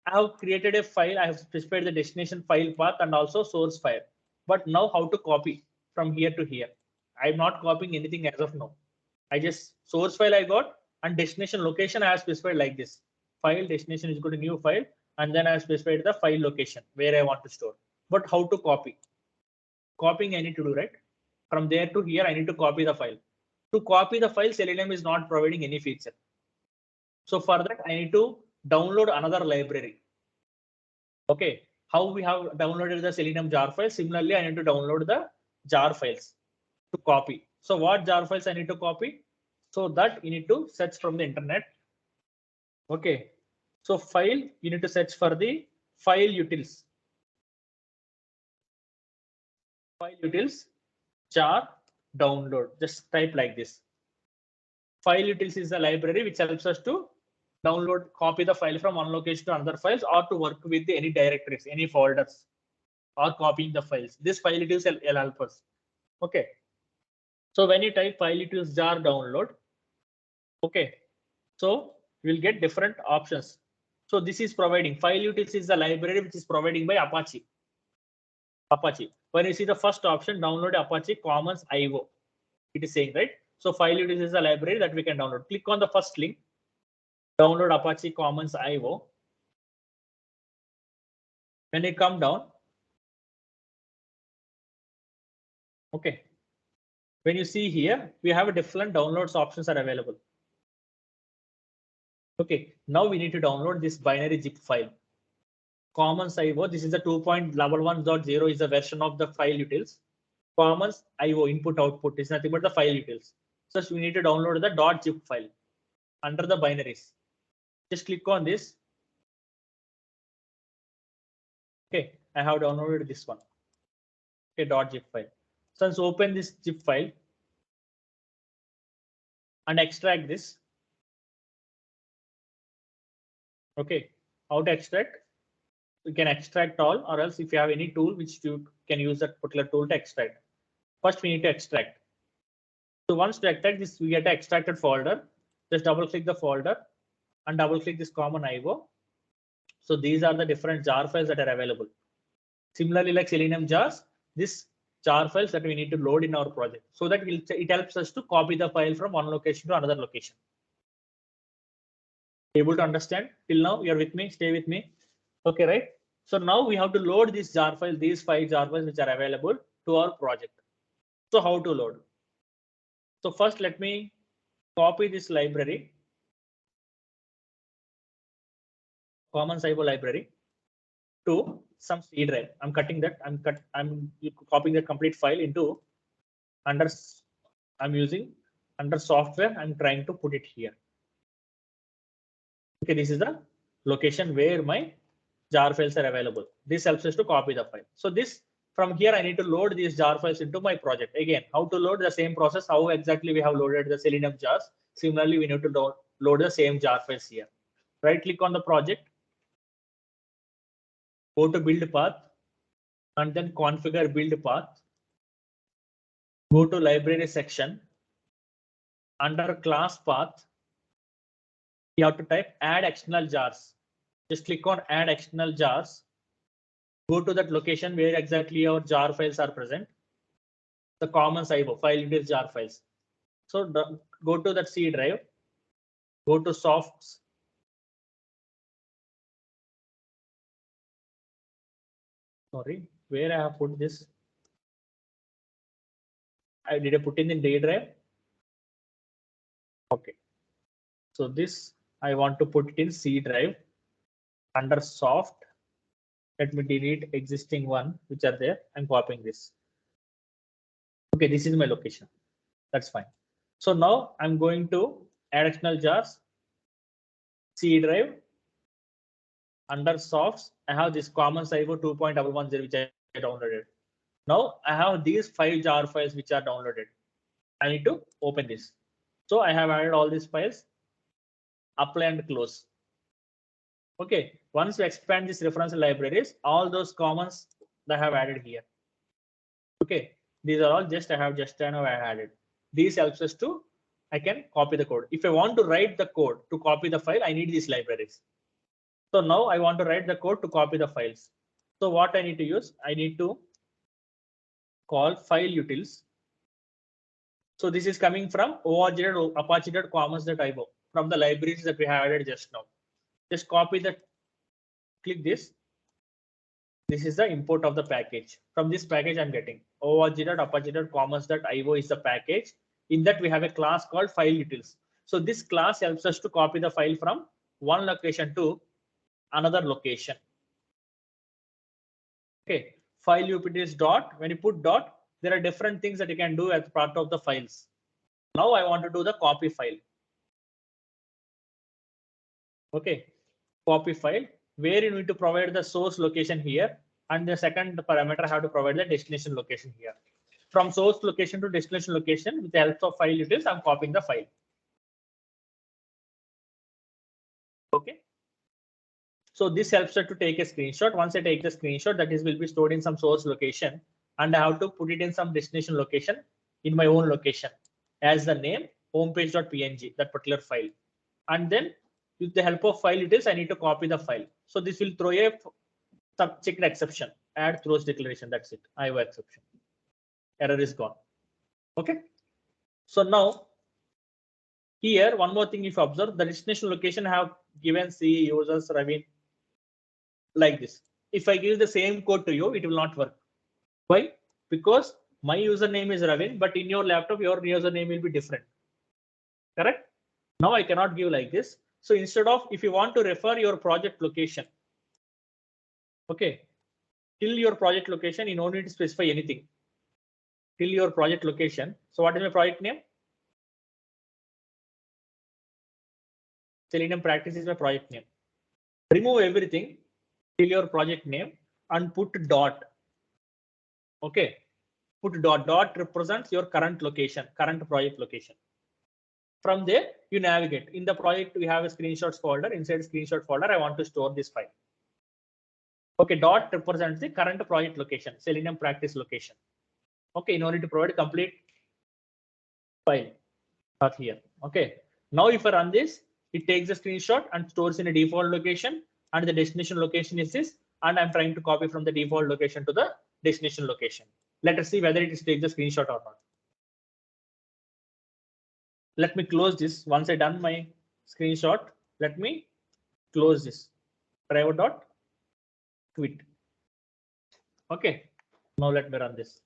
I have created a file. I have specified the destination file path and also source file. But now how to copy from here to here? I'm not copying anything as of now. I just source file I got and destination location I have specified like this. File destination is equal to new file, and then I have specified the file location where I want to store. But how to copy? Copying I need to do, right? From there to here, I need to copy the file. To copy the file, Selenium is not providing any feature. So for that, I need to download another library. Okay, how we have downloaded the Selenium jar file? Similarly, I need to download the jar files to copy. So what jar files I need to copy? So that you need to search from the internet. Okay, so file, you need to search for the file utils. File utils jar download. Just type like this. File utils is a library which helps us to download, copy the file from one location to another files, or to work with any directories, any folders, or copying the files. This file utils will help us. Okay. So when you type file utils jar download, okay, so you will get different options. So this is providing file utils is the library which is providing by Apache. When you see the first option, download Apache Commons IO, it is saying, right? So file utils is a library that we can download. Click on the first link, download Apache Commons IO. When you come down, okay, when you see here, we have a different downloads options are available. Okay, now we need to download this binary zip file. Commons IO, this is the 2.11.0 is the version of the file utils. Commons IO input output is nothing but the file utils. So we need to download the .zip file under the binaries. Just click on this. Okay, I have downloaded this one. Okay, .zip file. So let's open this zip file and extract this. Okay, how to extract? You can extract all, or else if you have any tool which you can use that particular tool to extract. First, we need to extract. So once to extract this, we get an extracted folder. Just double click the folder and double click this common IO. So these are the different jar files that are available. Similarly, like Selenium jars, this jar files that we need to load in our project so that it helps us to copy the file from one location to another location. Able to understand till now? You're with me? Stay with me. Okay, right? So now we have to load this jar file, these 5 jar files which are available to our project. So how to load? So first, let me copy this library, common Cyber library, to some C drive. I'm cutting that. I'm copying the complete file into under. I'm using under software. I'm trying to put it here. Okay, this is the location where my jar files are available. This helps us to copy the file. So this from here, I need to load these jar files into my project. Again, how to load the same process, how exactly we have loaded the Selenium jars. Similarly, we need to load the same jar files here. Right click on the project, go to build path, and then configure build path. Go to library section. Under class path, you have to type add external jars. Just click on add external jars. Go to that location where exactly your jar files are present. The common IO file utils jar files. So go to that C drive. Go to softs. Sorry, where I have put this? Did I put in the D drive? Okay. So this I want to put it in C drive under soft. Let me delete existing one which are there. I'm copying this. Okay, this is my location. That's fine. So now I'm going to add external jars, C drive, under softs. I have this common IO 2.110 which I downloaded. Now I have these 5 jar files which are downloaded. I need to open this. So I have added all these files, apply and close. Okay, once we expand this reference libraries, all those commons that I have added here. Okay, these are all just I have added. These helps us to, I can copy the code. If I want to write the code to copy the file, I need these libraries. So now I want to write the code to copy the files. So what I need to use, I need to call file utils. So this is coming from org.apache.commons.io from the libraries that we have added just now. Just copy that, click this. This is the import of the package. From this package I'm getting org.apache.commons.io is the package. In that we have a class called file utils. So this class helps us to copy the file from one location to another location. Okay, file utils dot, when you put dot, there are different things that you can do as part of the files. Now I want to do the copy file. Okay, copy file where you need to provide the source location here, and the second parameter I have to provide the destination location here. From source location to destination location, with the help of file utils, I'm copying the file. Okay. So this helps us to take a screenshot. Once I take the screenshot, that is will be stored in some source location, and I have to put it in some destination location in my own location as the name homepage.png, that particular file. And then with the help of file utils, I need to copy the file. So this will throw a checked exception, add throws declaration. That's it. IO exception. Error is gone. Okay. So now here, one more thing, if you observe, the destination location have given C users Ravin like this. If I give the same code to you, it will not work. Why? Because my username is Ravin, but in your laptop, your username will be different. Correct? Now I cannot give like this. So instead of, if you want to refer your project location, okay, till your project location, you don't need to specify anything. Till your project location. So what is my project name? Selenium practice is my project name. Remove everything till your project name and put dot. Okay, put dot. Dot represents your current location, current project location. From there, you navigate. In the project, we have a screenshots folder. Inside screenshot folder, I want to store this file. Okay, dot represents the current project location, Selenium practice location. Okay, in order to provide complete file, not here. Okay. Now if I run this, it takes a screenshot and stores in a default location, and the destination location is this, and I'm trying to copy from the default location to the destination location. Let us see whether it is take the screenshot or not. Let me close this. Once I done my screenshot, let me close this. Driver.quit. Okay. Now let me run this.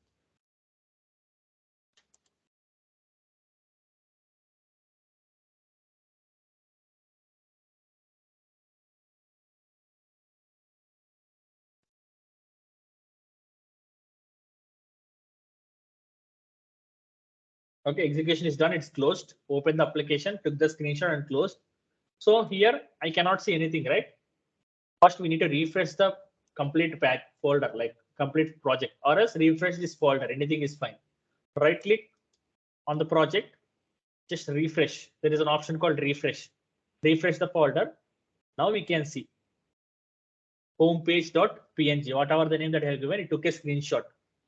Okay, execution is done. It's closed. Open the application, took the screenshot and closed. So here I cannot see anything, right? First, we need to refresh the complete pack folder, like complete project, or else refresh this folder. Anything is fine. Right click on the project, just refresh. There is an option called refresh. Refresh the folder. Now we can see homepage.png, whatever the name that I have given, it took a screenshot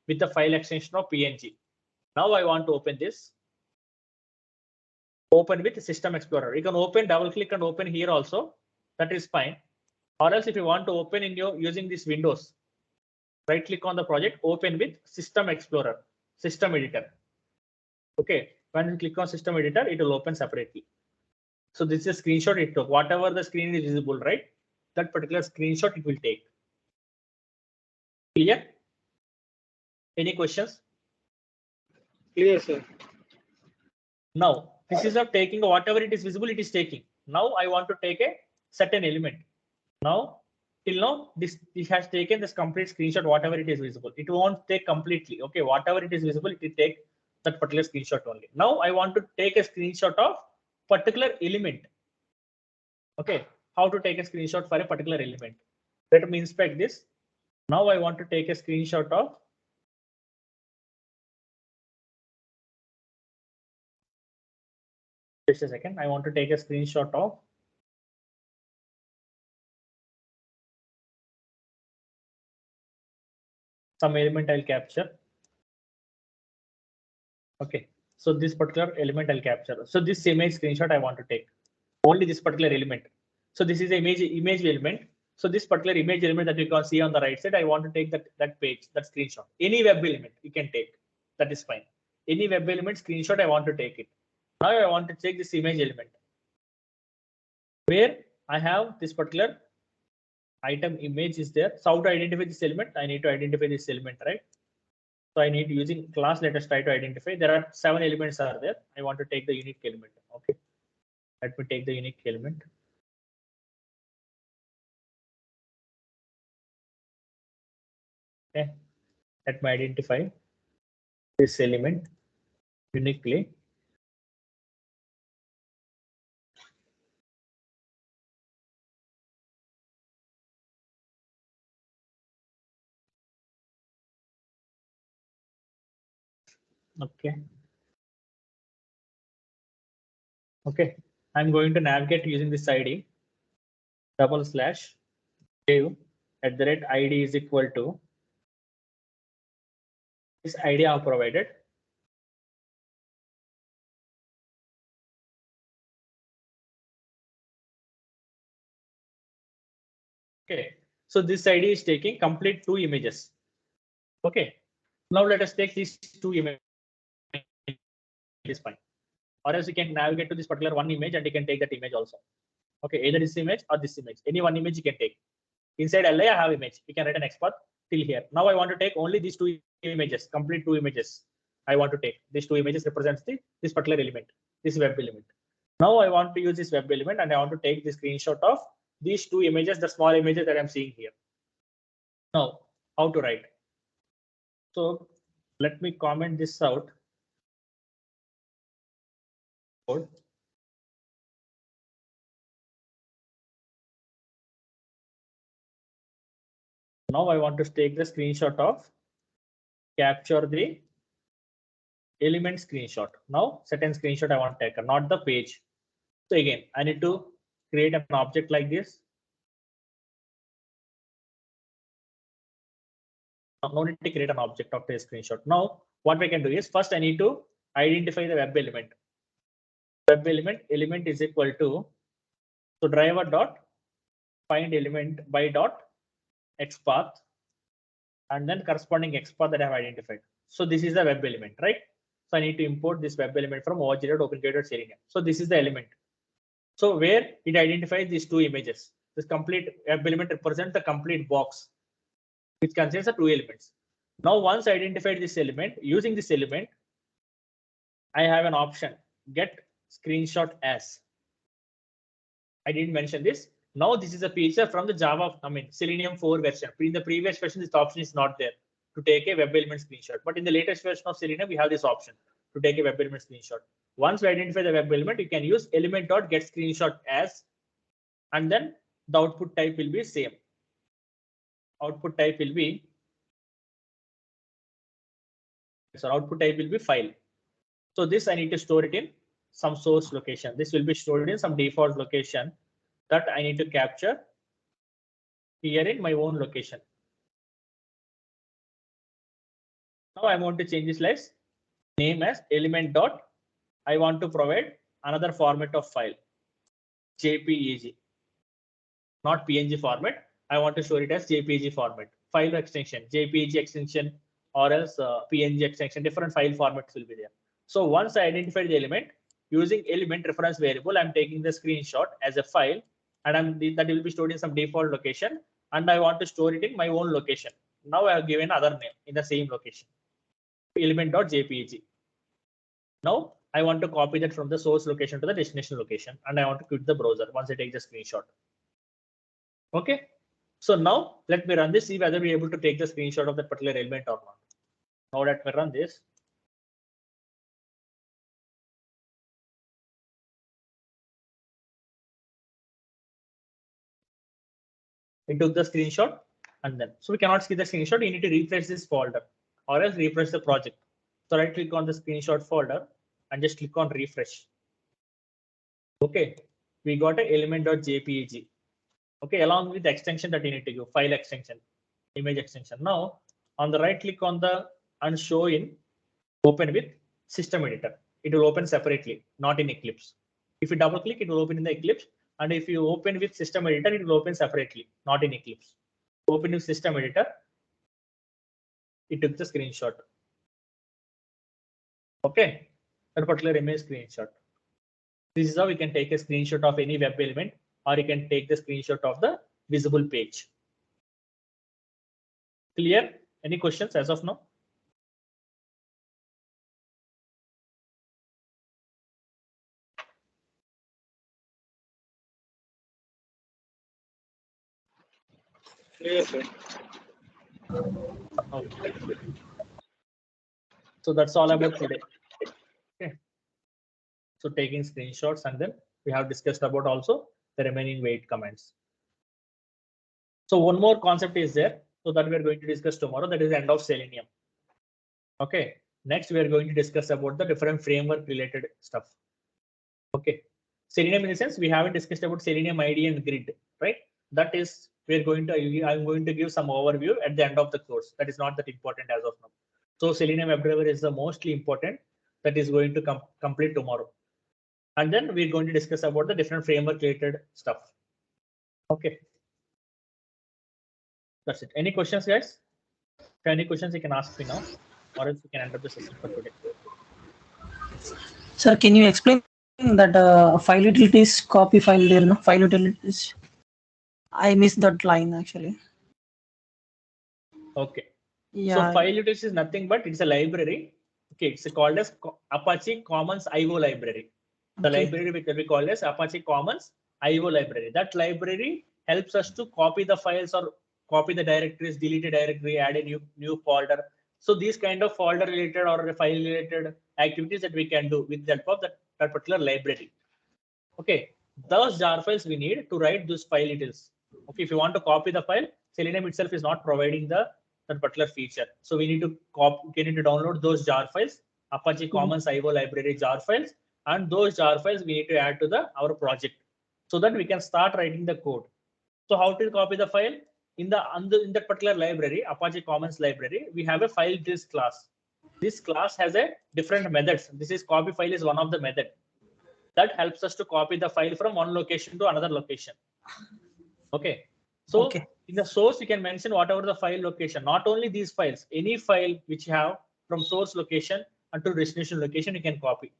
with the file extension of PNG. Now I want to open this. Open with System Explorer. You can open, double click and open here also. That is fine. Or else if you want to open in your using this Windows, right click on the project, open with System Explorer, System Editor. Okay, when you click on System Editor, it will open separately. So this is a screenshot it took. Whatever the screen is visible, right? That particular screenshot it will take. Clear? Any questions? Clear, sir. Now, this is of taking whatever it is visible, it is taking. Now I want to take a certain element. Now, till now, this has taken this complete screenshot, whatever it is visible. It won't take completely. Okay, whatever it is visible, it will take that particular screenshot only. Now I want to take a screenshot of particular element. Okay, how to take a screenshot for a particular element? Let me inspect this. Now I want to take a screenshot of just a second. I want to take a screenshot of some element I'll capture. Okay, so this particular element I'll capture. So this image screenshot I want to take only this particular element. So this is image element. So this particular image element that you can see on the right side, I want to take that page, that screenshot. Any web element you can take. That is fine. Any web element screenshot I want to take it. Now I want to take this image element where I have this particular item image is there. So how to identify this element? I need to identify this element, right? So I need using class. Let us try to identify. There are 7 elements are there. I want to take the unique element. Okay. Let me take the unique element. Okay. Let me identify this element uniquely. Okay. Okay. I'm going to navigate using this ID /save @ID is equal to this ID I have provided. Okay. So this ID is taking complete 2 images. Okay. Now let us take these 2 images. It is fine. Or else you can navigate to this particular one image and you can take that image also. Okay, either this image or this image. Any one image you can take. Inside LA, I have image. You can write an export till here. Now I want to take only these 2 images, complete 2 images. I want to take these 2 images represents this particular element, this web element. Now I want to use this web element and I want to take the screenshot of these 2 images, the small images that I'm seeing here. Now, how to write? So let me comment this out. Code. Now I want to take the screenshot of capture the element screenshot. Now certain screenshot I want to take, not the page. So again, I need to create an object like this. No need to create an object of a screenshot. Now what we can do is first I need to identify the web element. Web element is equal to, so driver dot find element by dot XPath and then corresponding XPath that I have identified. So this is the web element, right? So I need to import this web element from org.openGate.selenium. So this is the element. So where it identifies these two images. This complete web element represents the complete box, which contains the two elements. Now, once I identified this element, using this element, I have an option, get screenshot as. I didn't mention this. Now, this is a feature from the Java, Selenium 4 version. In the previous version, this option is not there to take a web element screenshot. But in the latest version of Selenium, we have this option to take a web element screenshot. Once we identify the web element, you can use element.getScreenshot as, and then the output type will be same. Output type will be, so output type will be file. So this I need to store it in some source location. This will be stored in some default location that I need to capture here in my own location. Now I want to change this as name as element dot. I want to provide another format of file, JPEG, not PNG format. I want to store it as JPEG format. File extension, JPEG extension, or else PNG extension. Different file formats will be there. So once I identify the element, using element reference variable, I'm taking the screenshot as a file, and that will be stored in some default location. And I want to store it in my own location. Now I have given other name in the same location, element.jpg. Now I want to copy that from the source location to the destination location, and I want to quit the browser once I take the screenshot. Okay. So now let me run this, see whether we're able to take the screenshot of that particular element or not. Now let me run this. We took the screenshot, and then so we cannot see the screenshot. You need to refresh this folder or else refresh the project. So right click on the screenshot folder and just click on refresh. Okay, we got a element.jpg. Okay, along with the extension that you need to give, file extension, image extension. Now on the right click on the and show in open with system editor. It will open separately, not in Eclipse. If you double click, it will open in the Eclipse. And if you open with system editor, it will open separately, not in Eclipse. Open with system editor. It took the screenshot. Okay, that particular image screenshot. This is how we can take a screenshot of any web element, or you can take the screenshot of the visible page. Clear? Any questions as of now? Clear, sir. Okay. So that's all about today. Okay. So taking screenshots, and then we have discussed about also the remaining wait comments. So one more concept is there, so that we are going to discuss tomorrow. That is the end of Selenium. Okay. Next, we are going to discuss about the different framework related stuff. Okay. Selenium, in the sense, we haven't discussed about Selenium ID and grid, right? That is, I'm going to give some overview at the end of the course. That is not that important as of now. So Selenium WebDriver is the mostly important, that is going to complete tomorrow. And then we're going to discuss about the different framework related stuff. Okay. That's it. Any questions, guys? If you have any questions, you can ask me now, or else we can end up the session for today. Sir, can you explain that file utilities copy file there, no? File utilities. I missed that line actually. Okay. Yeah. So file utilities is nothing but it's a library. Okay, it's called as Apache Commons IO library. The Okay. library which we call as Apache Commons IO library. That library helps us to copy the files or copy the directories, delete a directory, add a new folder. So these kind of folder related or file related activities that we can do with the help of that particular library. Okay, those jar files we need to write those file utils. Okay, if you want to copy the file, Selenium itself is not providing that particular feature. So we need to download those jar files, Apache Commons IO library jar files, and those jar files we need to add to our project so that we can start writing the code. So how to copy the file? In that particular library, Apache Commons library, we have a file utils class. this class has a different methods. This is copy file is one of the method that helps us to copy the file from one location to another location. Okay. So Okay. in the source, you can mention whatever the file location, not only these files, any file which you have from source location until destination location, you can copy.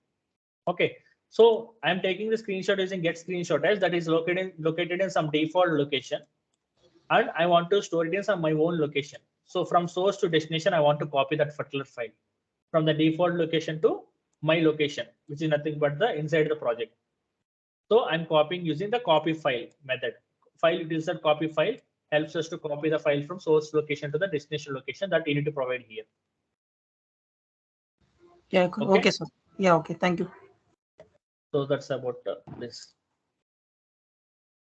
Okay. So I'm taking the screenshot using get screenshot as that is located in some default location. And I want to store it in some my own location. So from source to destination, I want to copy that particular file from the default location to my location, which is nothing but the inside the project. So I'm copying using the copy file method. File utilization copy file helps us to copy the file from source location to the destination location that you need to provide here. Yeah. Okay. Okay, sir. Yeah. Okay. Thank you. So that's about this.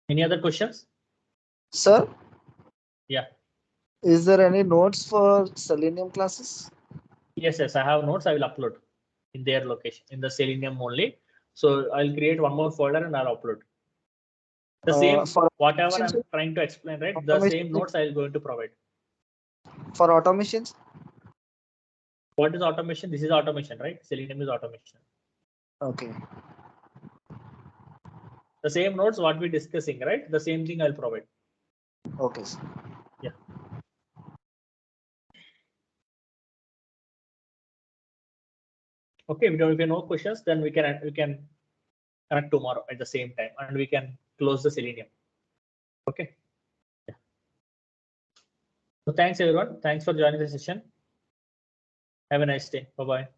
Any other questions? Sir, Yeah. is there any notes for Selenium classes? Yes, I have notes. I will upload in their location in the Selenium only. So I'll create one more folder and I'll upload. The same For whatever automations, I'm trying to explain, right? The same notes I'll going to provide. for automations? What is automation? This is automation, right? Selenium is automation. Okay. The same notes what we're discussing, right? The same thing I'll provide. Okay, sir. Yeah. Okay, if you have no questions, then we can connect tomorrow at the same time and we can close the Selenium. Okay. Yeah. So thanks everyone. Thanks for joining the session. Have a nice day. Bye-bye.